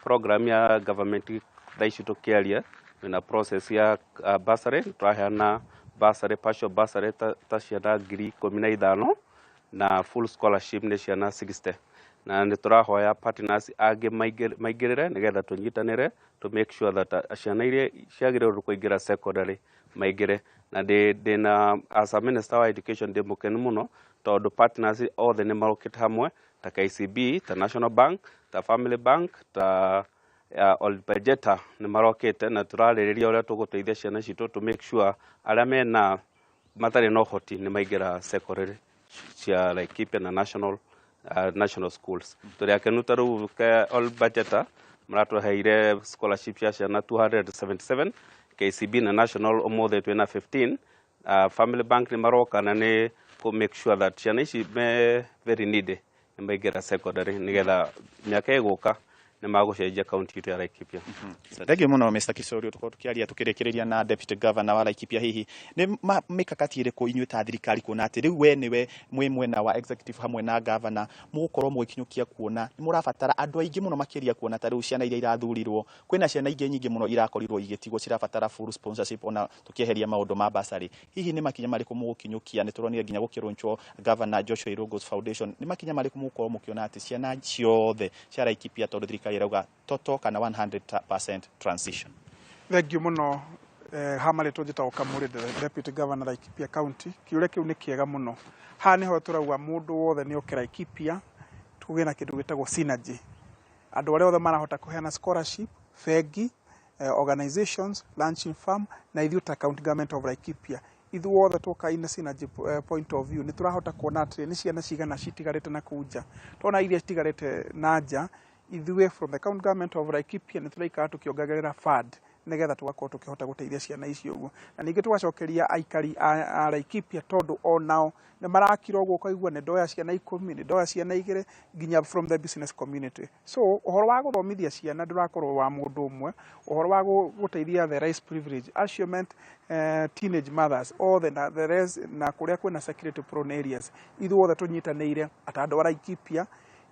Program ya government thaici tukiaria na process ya bursary, turaheana bursary, partial bursary ta ciana 15,000 na full scholarship ni ciana 60 na ni turahoya partners age maigirire nigetha tunyitanire to make sure that ciana iria ciagirĩrwo kuingira secondary maigire na na as a minister wa education demokenu muno tondu partners othe ni marokete hamwe ta KCB, ta National Bank, ta Family Bank, ta Old Budgeta ni marokete na turarĩrĩria uria tuguteithia ciana citu to make sure aria mena matari no hoti ni maigira secondary cia Laikipia na national schools. Turi akenu taru ka Old Budgeta maratuheire scholarship ya ciana 277, KCB na National omothe twina 15, Family Bank ni maroka na ni to make sure that ciana ici me very needy ni maigira secondary nigetha miaka iguka ni magucenjia county ya Laikipia. Thank you muno Mr Kisorio tuko tukiaria tukirikiria na deputy governor wa Laikipia hihi ni mikakati iriku inyuĩ ta thirikari kuona ati riu we niwe mwena wa executive hamwe na governor mugukorwo mugikinyukia kuona ni murabatara andu aingi muno makiria kuona ta riu ciana iria irathurirwo kwina ciana ingi nyingi muno irakorirwo igitigwo cirabatara full sponsorship ona tukieheria maundu ma bursary hihi ni makinya mariku mugukinyukia ni turonire ginya gukirunchwo governor Joshua Irungu's Foundation ni makinya mariku mugukorwo mukiona ati ciana ciothe cia Laikipia tondu thirikari irauga toto kana 100% transition. Thank you muno hamari tujita ukamuri the deputy governor Laikipia county kiure kiu ni kiega muno ha ni ho turauga mundu wothe ni okira Laikipia tugina kindu gitagwo synergy andu aria othe marahota kuheana scholarship fegi organizations launching farm na ithu ta county government of Laikipia ithu wothe tuka in synergy point of view ni turahota kuona ati ni ciana cigana citigarite na kuja tona iria citigarite naja ithuwe from the county government of Laikipia ni turaika tukiongerera fund nigetha tugakorwo tukihota guteithia ciana icio uguo na ningi tugacokeria aikari a Laikipia tondu onao ni marakira uguo kaigua ni ndoya ciana 10 ni ndoya ciana 2 ginya from the business community. So uhoro wa guthomithia ciana ndurakorwo wa mundu umwe, uhoro wa guteithia the rights privilege assurement teenage mothers all the rest na kuria kwina security prone areas ithuothe tunyitanĩire atandu wa Laikipia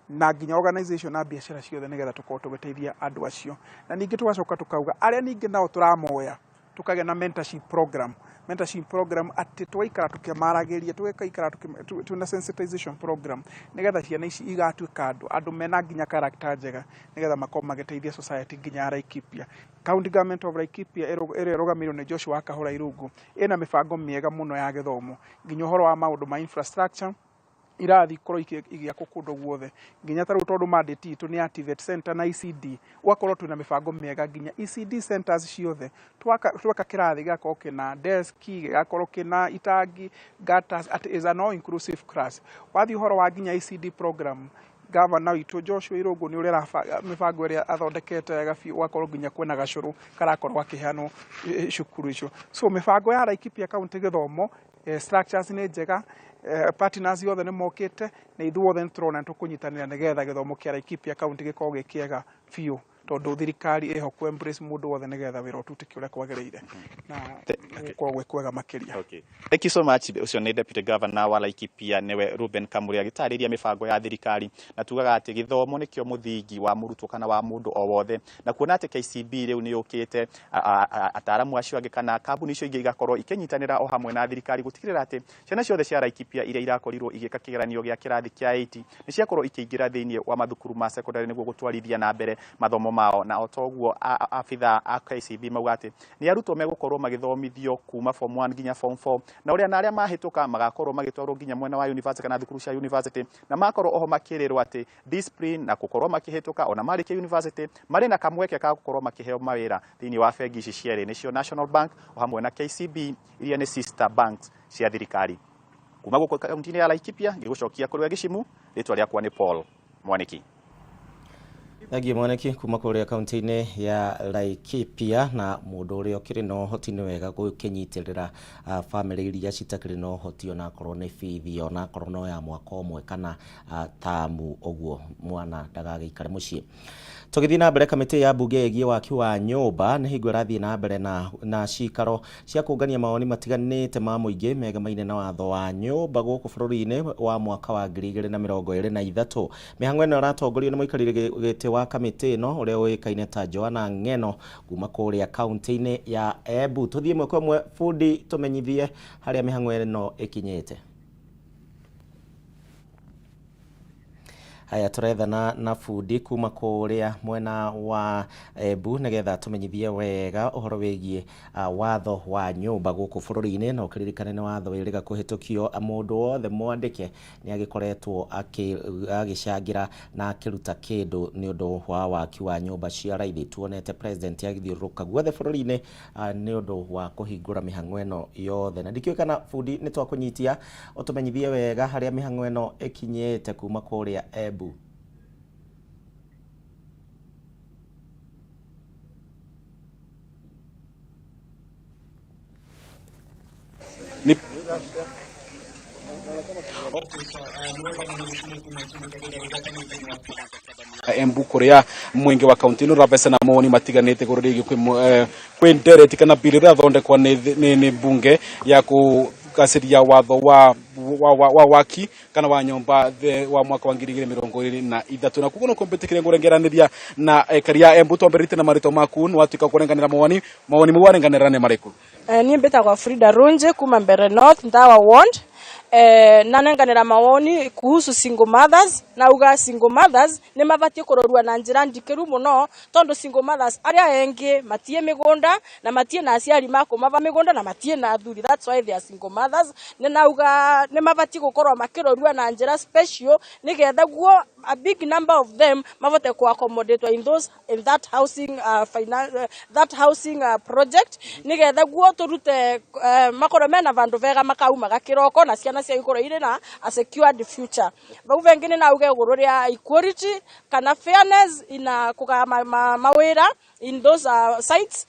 na ginya organization na biashara ciothe nigetha tukorwo tugiteithia andu acio na ningi tugacoka tukauga aria ningi nao turamoya tukage na mentorship program ati twaikara tukimaragiria tugaikara tuna sensitization program nigetha ciana ici igatuika andu mena ginya character njega nigetha makoma magiteithia society ginya Laikipia. County government of Laikipia irugamirwo ni Joshua Kahura Irungu ina mibango miega muno ya githomo ginya horo wa maundu ma infrastructure irathi korwo igiakwo kundu guothe nginya taru tondu mandate itu ni TVET center na ECD wakorwo twina mibango miega nginya ECD centers ciothe twaka kirathi gakorwo kina desk gakorwo kina itangi gutters at is an all inclusive class wathi horo wa nginya ECD program Governor witũ Joshua Irungu ni urera mibango iria athondekete gabi wakorwo nginya kwena gacuru karakorwo akiheanwo cukuru icio so mibango ya Laikipia county githomo structures ni njega partners yothe ni mokite na ithuothe nturona tukunyitanira nigetha githomo kia Laikipia county gikorwo gikiega biũ tondu thirikari iho ku embrace mundu wothe nigetha wira ututike uria kwagiriire na gukorwo kwega makiria. Thank you so much. Ucio ni Deputy Governor wa Laikipia niwe Ruben Kamuri agitariria mibango ya thirikari na tugaga ati githomo nikio muthingi wa murutwo kana wa mundu o wothe na kuona ati KCB riu ni yukite ataramu acio agikana kambuni icio ingi igakorwo ikinyitanira o hamwe na thirikari gutikirira ati ciana ciothe cia Laikipia iria irakorirwo igika kigeranio gia kirathi kia 80 ni ciakorwo ikiingira thiini wa mathukuru ma secondary niguo gutwarithia na mbere mathomo mao na otoguo afitha a KCB maugate ni arutwo megukorwo magithomithio kuma form 1 nginya form 4 na uria na aria mahituka magakorwo magitwarwo nginya mwena wa university kana thukuru cia university na makorwo oho makirirwo ati discipline na gukorwo makihituka ona marike university mari na kamweke ka gukorwo makiheo mawira thiini wa bengi ici ciere nicio National Bank o hamwe na KCB iria ni sister banks cia thirikari kuma guko kaunti ya Laikipia ngigucokia kuri Gicimu ritwa riakwa ni Paul Mwaniki. Agi Mwaniki kuma kuria kaunti-ini ya Laikipia na mundu uria ukiri no hoti ni wega gukinyitirira family iria citakiri no hoti ona korwo ni bithi ona korwo no ya mwaka omwe kana tamu oguo mwana ndagagikare mucii. Tugithii na mbere kamiti ya bunge igi waki wa nyumba ni hingo rathii na mbere na cikaro cia kungania mawoni matiganite ma muingi megamaine na watho wa nyumba guku bururi-ini wa mwaka wa 2023 mihango ino ratongorio ni muikarire giti wa kamiti no uria uikaine ta Joana Ng'eno kuma kuria kaunti-ini ya Embu. Tuthie mwe kwa mwe fundi tumenyithie haria mihango ino ikinyite. Haya turethana na fundi kuma kuria mwena wa Embu nigetha tumenyithie wega uhoro wigie watho wa nyumba guku bururi-ini na ukiririkane ni watho wiriga kuhitukio mundu wothe mwandike ni agikoretwo agicangira na akiruta kindu ni undu wa waki wa nyumba cia raithi. Tuonete president agithiuruka guothe bururi-ini ni undu wa kuhingura mihango ino yothe na ndikiukana fundi ni twakunyitia utumenyithie wega haria mihango ino ikinyite kuma kuria Embu. Embu kuria mwingi wa kaunti ino rabesa na mawoni matiganite kurigi kwi ndereti kana bili rathondekwa ni bunge ya kugasiria watho wa waki kana wa nyumba wa mwaka wa 2023 na kugono kompetikire ngurengeraniria na karia Embu tomberite na marito maku nwatuika kurenganira mawoni mwarenganira ne mariku ni mbeta kwa Frida Runje kuma Mbere North Ndawa Ward nanenganira mawoni kuhusu single mothers na uga single mothers ni mabatie kurorua na njira ndikiru muno tondu single mothers aria engi matie migunda na matie na aciari mako mava migunda na matie na athuri. That's why they are single mothers. Ni nauga ni mabatie gukorwa makirorua na njira special nigetha guo a big number of them mavote ku accommodate in that housing project nigetha guo turute makoro mena vandu vega makauma gakiroko na ciana cia ikoro ire na a secured future. Bau vengine na uge gururia equality kana fairness ina kuga mawira in those sites.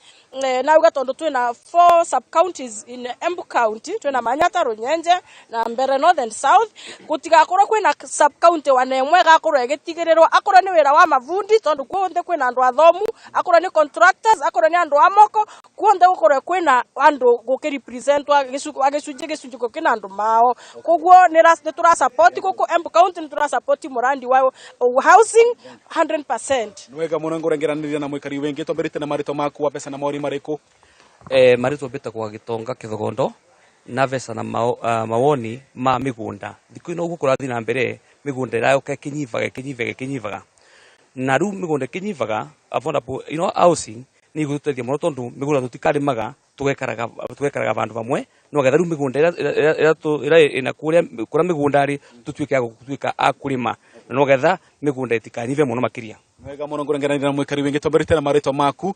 Na uga tondu twina 4 sub counties in Embu County, twina Manyata, Runyenje na Mbere North and South. Gutigakorwo kwina sub county wanemwe gakorwo egitigirirwo akorwo ni wira wa mavundi tondu kuonde kwina andu athomu, akorwo ni contractors, akorwo ni andu amoko, kuonde gukorwo kwina andu gukirepresentwa gicunjiko kina andu mao. Koguo ni tura support guku Embu County ni tura support murandi wa housing 100%. Nwega muno ngurengeraniria na mwikari wengi tomberite na marito maku wa pesa na mori mariku marito beta kwa Gitonga Kithogondo na vesa na mawoni ma migunda thiku ino gukura thina mbere migunda irayoka kinyivaga na ru migunda kinyivaga affordable housing ni gutethia muno tondu migunda tutikarimaga tugekaraga vandu vamwe no getha ru migunda ira ina kuria migunda ri tutuika akulima no getha migunda itikanyive muno makiria. Wega muno ngurengeranira mwikari wingi tomberite na marito maku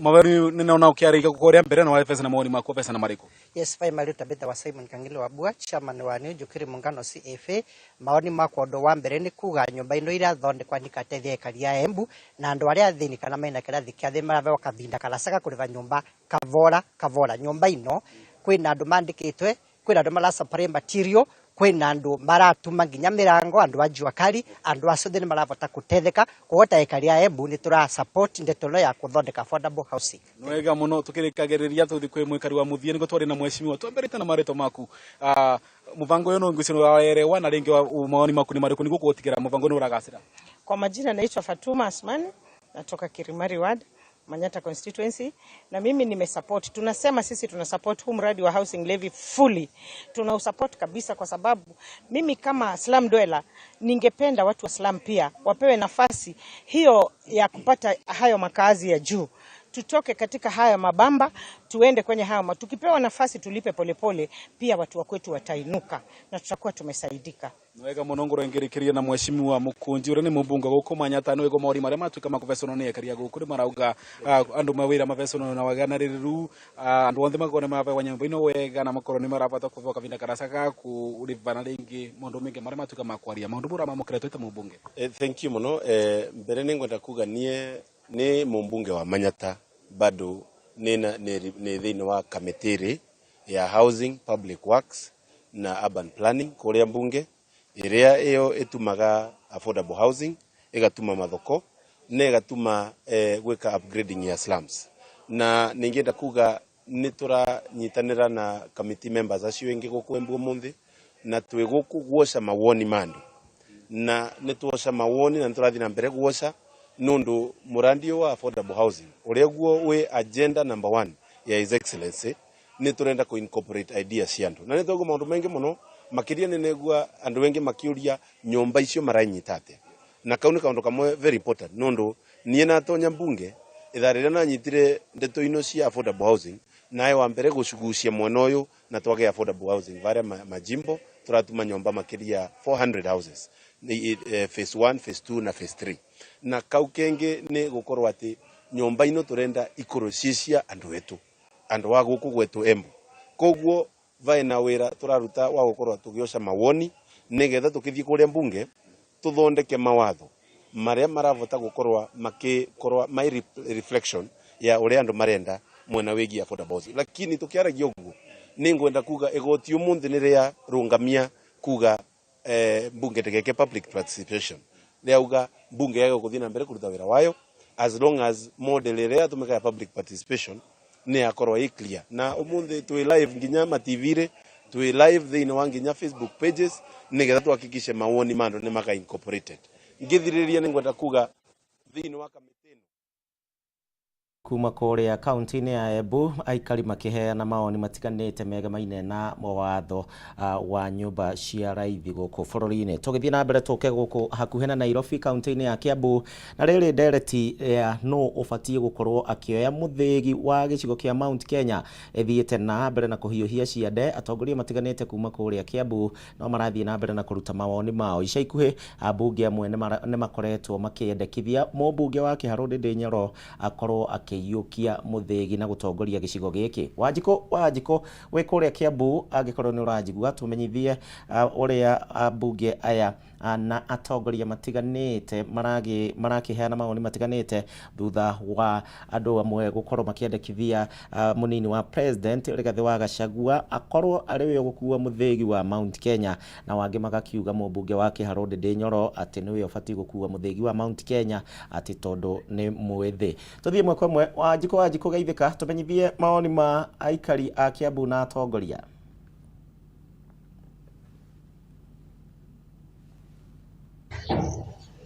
mabari ninaona ukiarika gukoria mbere na wale pesa na maoni maku pesa na mariko. Yes, fai marita beta wa Simon Kangilo wa Bua chairman wa New Jukiri Muungano CFA maoni makwa ndo wa mbere ni kuga nyumba ino ira thondekwa nikatethia ekari ya Embu na andu aria thini kana maina kirathi kia thi marave kabinda kalasaga kuriva nyumba kavora nyumba ino kwina andu mandikitwe kwina andu mara supply material kwina andu maratuma nginya mirango andu ajua kari andu acothe ni maravota kutetheka kuhota ekari ya Embu ni tura support ndeto ya kuthondeka affordable housing. Wega muno tukirikagiriria tuthi kwi mwikari wa muthie ni gutwari na mweshimiwa twamberite na marito maku muvango yo no ngusino wa erewa na ringi maoni maku ni mariko ni gukutikira muvango ni uragacira. Kwa majina naitwa Fatuma Asmani natoka Kirimari Ward Manyata constituency na mimi nimesupport. Tunasema sisi tunasupport huu mradi wa housing levy fully. Tunausupport kabisa kwa sababu mimi kama slum dweller ningependa watu wa slum pia wapewe nafasi hiyo ya kupata hayo makazi ya juu. Tutoke katika haya mabamba tuende kwenye hayo tukipewa nafasi tulipe polepole pia watu wa kwetu watainuka na tutakuwa tumesaidika. Wega muno ngurengerikiria na mweshimiwa mukunji uri ni mubunge guku Manyata no ego mauri maria matuika makuvesono ni ekaria guku ri marauga andu mawira mavesono na waganariru andu onthe makone mave wanyambo ino wega na makoro ni marapata kuvoka vinda karasaka ku urivana ringi mundu mingi maria matuika makwaria maundu bura mamukire twita mubunge. Thank you muno mbere ningwenda kuga ni mubunge wa Manyata bado ni thini wa kamitiri ya housing, public works na urban planning kuria mbunge iria iyo itumaga affordable housing igatuma mathoko na igatuma gwika upgrading ya slums na ningenda kuga nitura nyitanira na committee members acio ingi guku Embu munthi na twi guku guoca mawoni mandu na nituoca mawoni na niturathi na mbere guoca nundu murandi wa affordable housing uria guo we agenda number 1 ya His Excellency ni turenda ku incorporate ideas ciandu na nithogo maundu mengi muno makiria ni negua andu wengi makiuria nyumba icio maranyitate na kauni kaundu kamwe very important nundu nie na tonya mbunge itharira na nyitire ndeto ino cia affordable housing nae wa mbere gucugucia mwena uyu na twage affordable housing varia majimbo turatuma nyumba makiria 400 houses phase 1 phase 2 na phase 3 na kau kenge ni gukorwa ati nyumba ino turenda ikorocisia andu wetu andu wa guku gwetu Embu koguo vai na wira turaruta wa gukorwa tugioca mawoni nigetha tukithie kuria mbunge tuthondeke mawatho maria maravota gukorwa makikorwa my reflection ya uria andu marenda mwena wigi affordable housing lakini tukiaragia uguo ningwenda kuga igoti umunthi ni ria rungamia kuga mbunge tegeke public participation riauga mbunge yake kuthina na mbere kuruta wira wayo as long as model ria tumeka public participation ni akorwa i clear na umunthi twi live nginya ma TV re twi live thini wa nginya Facebook pages nigetha tuhakikishe mawoni mandu ni maka incorporated ngithiriria ningwenda kuga thini wa kuma kuria kaunti-ini ya Embu aikari makiheana maoni matiganite mega maine na mawatho wa nyumba cia raithi guku bururi-ini tugithie na mbere tuke guku hakuhe na Nairobi kaunti-ini ya Kiambu na riri ndereti no ubatie gukorwo akioya muthigi wa gicigo kia Mount Kenya ethiite na mbere na kuhiuhia ciande atongoria matiganite kuma kuria Kiambu no marathie na mbere na kuruta mawoni mao ica ikuhe ambunge amwe ni makoretwo makiendekithia mubunge wa Kiharu Ndindi Nyoro akorwo yukia muthigi na gutongoria gicigo giki Wanjiko we kuria Kiambu agikorwo ni urajigua tumenyithie uria ambunge aya na atongoria matiganite marakiheana maoni matiganite thutha wa andu amwe gukorwo makiendekithia munini wa president Rigathi wa Gachagua akorwo ariwe gukua muthigi wa Mount Kenya na wangi magakiuga mubunge wa Kiharu Ndindi Nyoro ati niwe ubatie gukua muthigi wa Mount Kenya ati tondu ni mwithi tuthie mwe kwa mwe Wanjiko geithika tumenyithie maoni ma aikari a Kiambu na atongoria.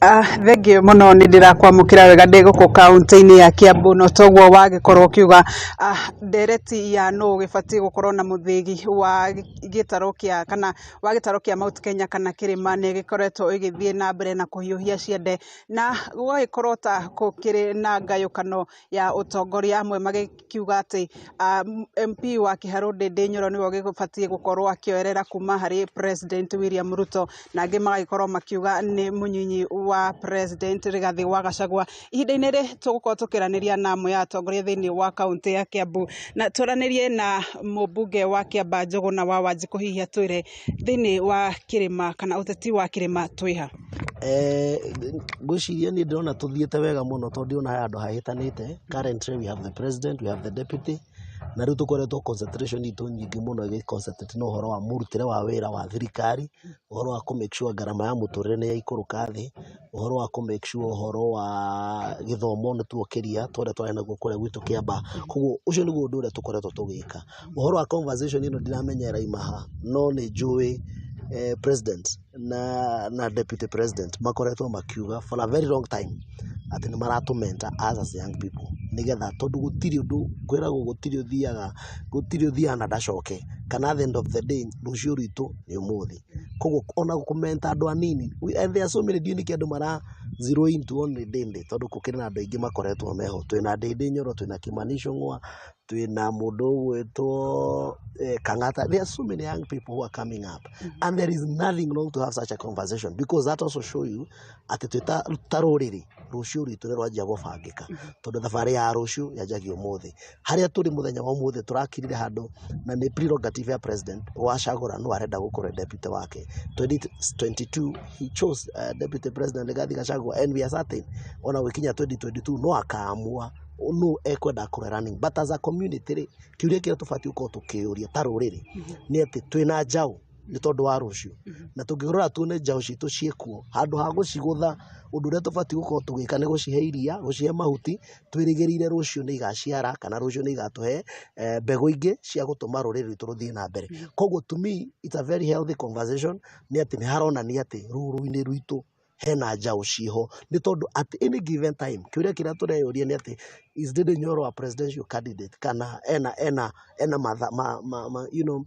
Thengio muno ni ndirakwamukira wega ndi guku kaunti-ini ya Kiambu no toguo wagikorwo kiuga ndereti ya no gibati gukorwo na muthigi wa gitaro kia kana wa gitaro kia Mount Kenya kana kirima ni gikoretwo igithie na mbere na kuhiuhia ciende na gwagikorwo ta kukiri na ngayukano ya utongoria amwe magikiuga ati MP wa Kiharu Ndindi Nyoro niwe gibati gukorwo akioerera kuma hari President William Ruto na angi magikorwo makiuga ni munyinyi wa President Rigathi wa Gachagua. Ihinda-inĩ rĩ tũgũkorwo tũkĩranĩria na amwe ya atongoria thĩinĩ wa kaunti ya Kiambu na tũranĩrie na mũmbunge wa Kiamba Njũgũna wa Wanjikũ hihi atwĩre thĩinĩ wa kĩrĩma kana ũteti wa kĩrĩma twĩha. Ngwĩciria nĩ ndĩrona tũthiĩte wega mũno tondũ ndĩrona handũ hahĩtanĩte. Currently we have the president, we have the deputy na rĩu tũkoretwo concentration itũ nyingĩ mũno gĩ-concentrate na ũhoro wa mũrutĩre wa wĩra wa thirikari, ũhoro wa make sure ngarama ya mũtũrĩre nĩ yaikũrũka thĩ, ũhoro wa make sure ũhoro wa gĩthomo nĩ tuokĩria tũrĩa twarĩ naguo kũrĩa gwitũ Kĩamba. Koguo ũcio nĩguo ũndũ ũrĩa tũkoretwo tũgĩka. Ũhoro wa conversation ĩno ndiramenya ĩraima ha, no nĩ njũĩ president na deputy president makoretwo makiuga for a very long time ati ni maratũmenta as young people nigetha tondu gutiri undu kwiragwo gutiri uthiaga na ndacoke kana at the end of the day rucio rwitũ nĩ ũmũthĩ. Koguo ona kũmenta andũ anini there are so many thionĩ andu mara zero into only Ndindi tondu gũkĩrĩ na andũ aingĩ makoretwo meho. Twĩna Ndindi Nyoro, twĩna Kimani Ichung'wa, twĩna mũndũ ũgwĩtwo Kang'ata. There are so many young people who are coming up and there is nothing wrong to have such a conversation because that also show you ati twita rũrĩrĩ rũcio rwitũ nĩ rwanjia gũbangĩka tondu thabarĩ ya rũcio yanjagia ũmũthĩ. Harĩa tũrĩ mũthenya wa ũmũthĩ tũrakirire handũ na nĩ prerogative ya president wacagũra no arenda gũkorwo deputy wake. 2022 he chose deputy president Rigathi Gachagua and we are certain ona gũkinya 2022 no akaamua no ekwenda kũrera running but as a community rĩ kiuria kĩrĩa tũbatiĩ gũkorwo tũkĩũria ta rũrĩrĩ nĩ atĩ twĩna njaũ nĩ tondũ wa rũcio na tũngĩrora tuone njaũ citũ ciĩkuo handũ ha gũcigũtha ũndũ ũrĩa tũbatiĩ gũkorwo tũgĩka nĩ gũcihe iria, gũcihe mahuti, twĩrĩgĩrĩire rũcio nĩ igaciara kana rũcio nĩ igatũhe mbegũ ingĩ cia gũtũma rũrĩrĩ rwitũ rũthiĩ na mbere. Koguo to me it's a very healthy conversation nĩ atĩ nĩ haronania atĩ rũrũ-inĩ rwitũ hena njaũ ciho nĩ tondũ at any given time kiuria kĩrĩa tũreyũria nĩ atĩ is Ndindi Nyoro a presidential candidate kana ena you know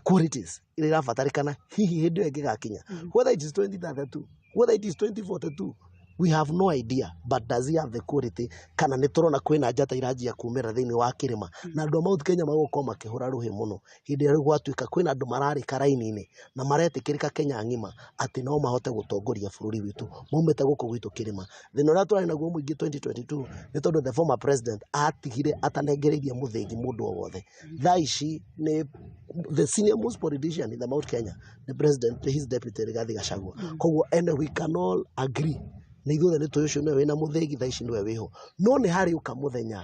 qualities iria irabatarĩkana hihi hĩndĩ ĩyo ĩngĩgakinya whether it is 2032 whether it is 2042 we have no idea but does he have the quality kana nĩ tũrona kwĩna njata iranjia kumĩra thĩinĩ wa kĩrĩma na andũ a Mount Kenya magũkorwo makĩhũra rũhĩ mũno hĩndĩ ĩrĩa gwatuĩka kwĩna andũ mararĩka raini-inĩ na maretĩkĩrĩka Kenya ng'ima atĩ no mahote gũtongoria bũrũri witũ maumĩte gũkũ gwitũ kĩrĩma. Thĩna ũrĩa tũrarĩ naguo mũingĩ 2022 nĩ tondũ the former president atigire atanengereirie mũthĩgi mũndũ o wothe. Thaa ici nĩ the senior most politician in the Mount Kenya the president his deputy Rigathi Gachagua. Koguo and we can all agree nĩ ithuothe nĩ tũĩ ũcio nĩwe wĩna mũthĩgi thaa ici nĩwe wĩho no nĩ harĩ ũka mũthenya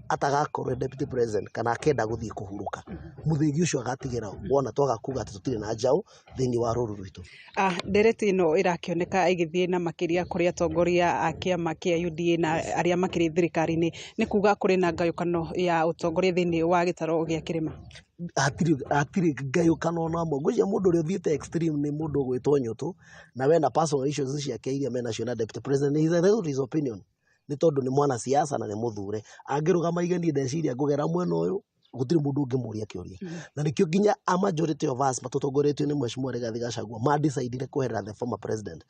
atagakorwo deputy president kana akenda gũthiĩ kũhurũka mũthĩgi ũcio agatigĩra wona twaga kuga atĩ tũtirĩ na njaũ thĩinĩ wa rũrũ rwitũ. Ndereti ĩno ĩrakĩoneka ĩgĩthiĩ na makĩria kũrĩ atongoria a kĩama kĩa UDA na arĩa makĩrĩ thirikari-inĩ nĩ kuga kũrĩ na ngayũkano ya ũtongoria thĩinĩ wa gĩtaro gĩa kĩrĩma. Hatirĩ ngayũkano na mo ngwĩciria mũndũ ũrĩa ũthiĩte extreme nĩ mũndũ ũgwĩtwo Nyũtũ na wena personal issues ciake iria menacio na deputy president is his opinion nĩ tondũ nĩ mwana siasa na nĩ mũthure angĩrũgama igeni ndeciria ngũgera mwena ũyũ gũtirĩ mũndũ ũngĩmũria kĩũria na nĩkĩo nginya a majority of us matũtongoretio nĩ Mheshimiwa Rigathi Gachagua madecidire kweherera the former president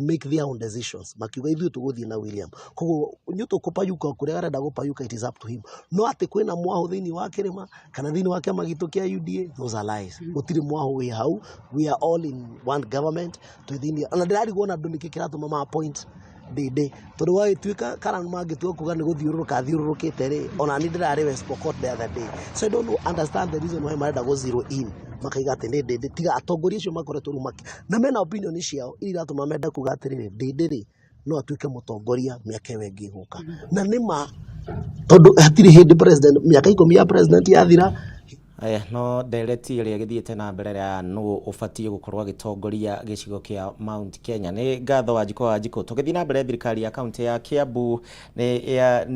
make their own decisions makiuga ithuĩ tũgũthiĩ na William. Koguo Nyũtũ kũpayuka kũrĩa arenda gũpayuka it is up to him no atĩ kwĩna mwaho thĩinĩ wa kĩrĩma kana thĩinĩ wa kĩama gitũ kĩa UDA those are lies. Gũtirĩ mwaho wĩ hau we are all in one government twĩ thĩinĩ na ndĩrarigwo na andũ nĩkĩ kĩratũma ma point Ndindi tondũ wagĩtuĩka kana mangĩtua kuga nĩ gũthiũrũrũka thiũrũrũkĩte rĩ ona niĩ ndĩrarĩ West Pokot the other day so I don't understand the reason why marenda go zero in makaiga atĩ nĩ Ndindi tiga atongoria acio makoretwo rĩu na mena opinion ciao iria iratũma menda kuga atĩrĩrĩ Ndindi rĩ no atuĩke mũtongoria mĩaka ĩyo ĩngĩ gũka na nĩ ma tondũ hatirĩ hĩndĩ president mĩaka 10 ya president yathira Aya no ndereti ĩrĩa gĩthiĩte na mbere ya no ũbatie gũkorwo agĩtongoria gĩcigo kĩa Mount Kenya nĩ ngatho wa Njiko tũgĩthiĩ na mbere thirikari ya kaunti ya Kiambu nĩ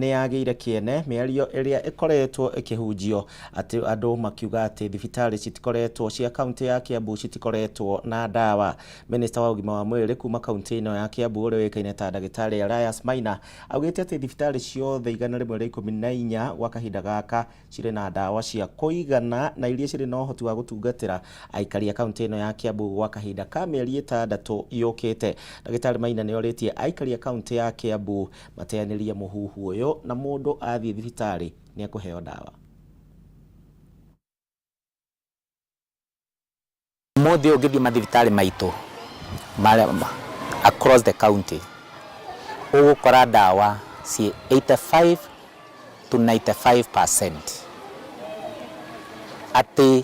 yagĩire kĩene mĩario ĩrĩa ĩkoretwo ĩkĩhunjio atĩ andũ makiuga atĩ thibitarĩ citikoretwo cia kaunti ya Kiambu citikoretwo na ndawa. Minister wa ũgima wa mwĩrĩ kuma kaunti ĩno ya Kiambu ũrĩa wĩkaine ta ndagĩtarĩ Elias Maina augĩte atĩ thibitarĩ ciothe 114 gwa kahinda gaka cirĩ na ndawa cia kũigana na iria cirĩ na ũhoti wa gũtungatĩra aikari a kaunti ĩno ya Kiambu gwa kahinda ka mĩeri 6 yũkĩte. Ndagĩtarĩ Maina nĩ orĩtie aikari a kaunti ya Kiambu mateanĩrie mũhuhu ũyũ na mũndũ athiĩ thibitarĩ nĩ ekũheo ndawa. Mũthĩ ũngĩthiĩ mathibitarĩ maitũ across the county ũgũkora ndawa ci 85 to 95%. Atĩ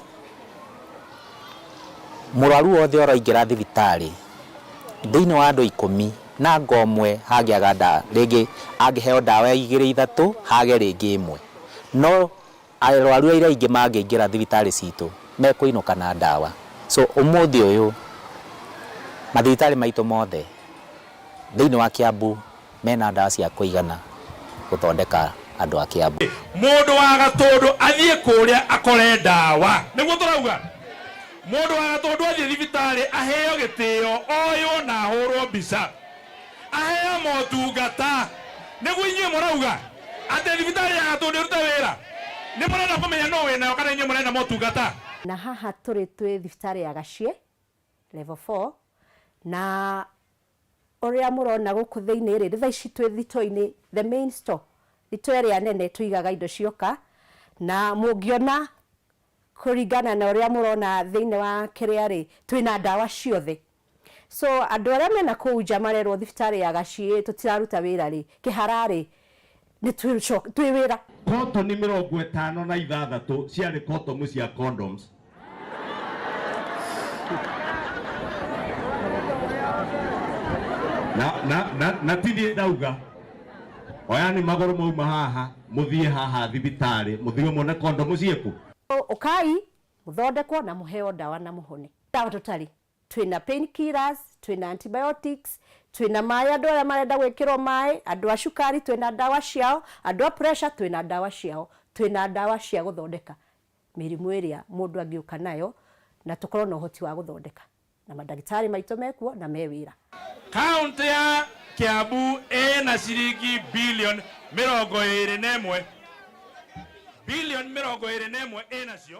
mũrwaru wothe ũroingĩra thibitarĩ thĩinĩ wa andũ 10 na ngomwe hagĩaga ndawa rĩngĩ angĩheo ndawa ya 2-3 hage rĩngĩ ĩmwe, no arwaru aria aingĩ mangĩingĩra thibitarĩ citũ mekũinũka na ndawa. So ũmũthĩ ũyũ mathibitarĩ maitũ mothe thĩinĩ wa Kiambu mena ndawa cia kũigana gũthondeka andũ a Kiambu. Mũndũ wa Gatũndũ athiĩ kũrĩa akore ndawa nĩguo tũrauga. Mũndũ wa Gatũndũ athiĩ thibitarĩ aheo gĩtĩo oyũ na ahũrwo mbica aheo motungata nĩguo inyuĩ mũrauga atĩ thibitarĩ ya Gatũndũ ĩrute wĩra. Nĩ mũrenda kũmenya no wĩna kana inyuĩ mũrenda motungata. Na haha tũrĩ twĩ thibitarĩ ya Gaciĩ level 4 na ũrĩa mũrona gũkũ thĩinĩ rĩ thaa ici twĩ thito-inĩ the main store thito ĩrĩa nene tũigaga indo cioka na mũngĩona kũringana na ũrĩa mũrona thĩinĩ wa kĩrĩa rĩ twĩna ndawa ciothe. So andũ arĩa mena kũu nja marerwo thibitarĩ ya Gaciĩ tũtiraruta wĩra rĩ kĩhararĩ nĩ twĩ wĩra. Kotoni 56 ciarĩ kotomu cia condoms. na tithie ndauga oyani magoro mauma haha muthie haha thibitarĩ muthie mone kondomu cieku ukai muthondekwo na muheo ndawa na muhone. Ndawa tũtarĩ twĩna painkillers twĩna antibiotics twĩna maĩ andũ arĩa marenda gwĩkĩrwo maĩ andũ a cukari twĩna ndawa ciao andũ a pressure twĩna ndawa ciao twĩna ndawa cia gũthondeka mĩrimũ ĩrĩa mũndũ angĩũka nayo na tũkorwo na ũhoti wa gũthondeka na mandagĩtarĩ maitũ mekuo na me wĩra. Kaunti ya Kiambu ĩna ciringi bilioni 21 ĩnacio.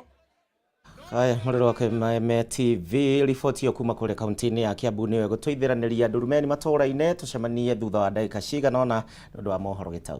Haya mũrero wa Kameme TV riboti yo kuma kũrĩa kaunti-inĩ ya Kiambu nĩwe gũtũithĩranĩria Ndurumeni Matuura-ini tũcemanie thutha wa ndagĩka cigana ũna nĩ ũndũ wa mohoro gĩtau.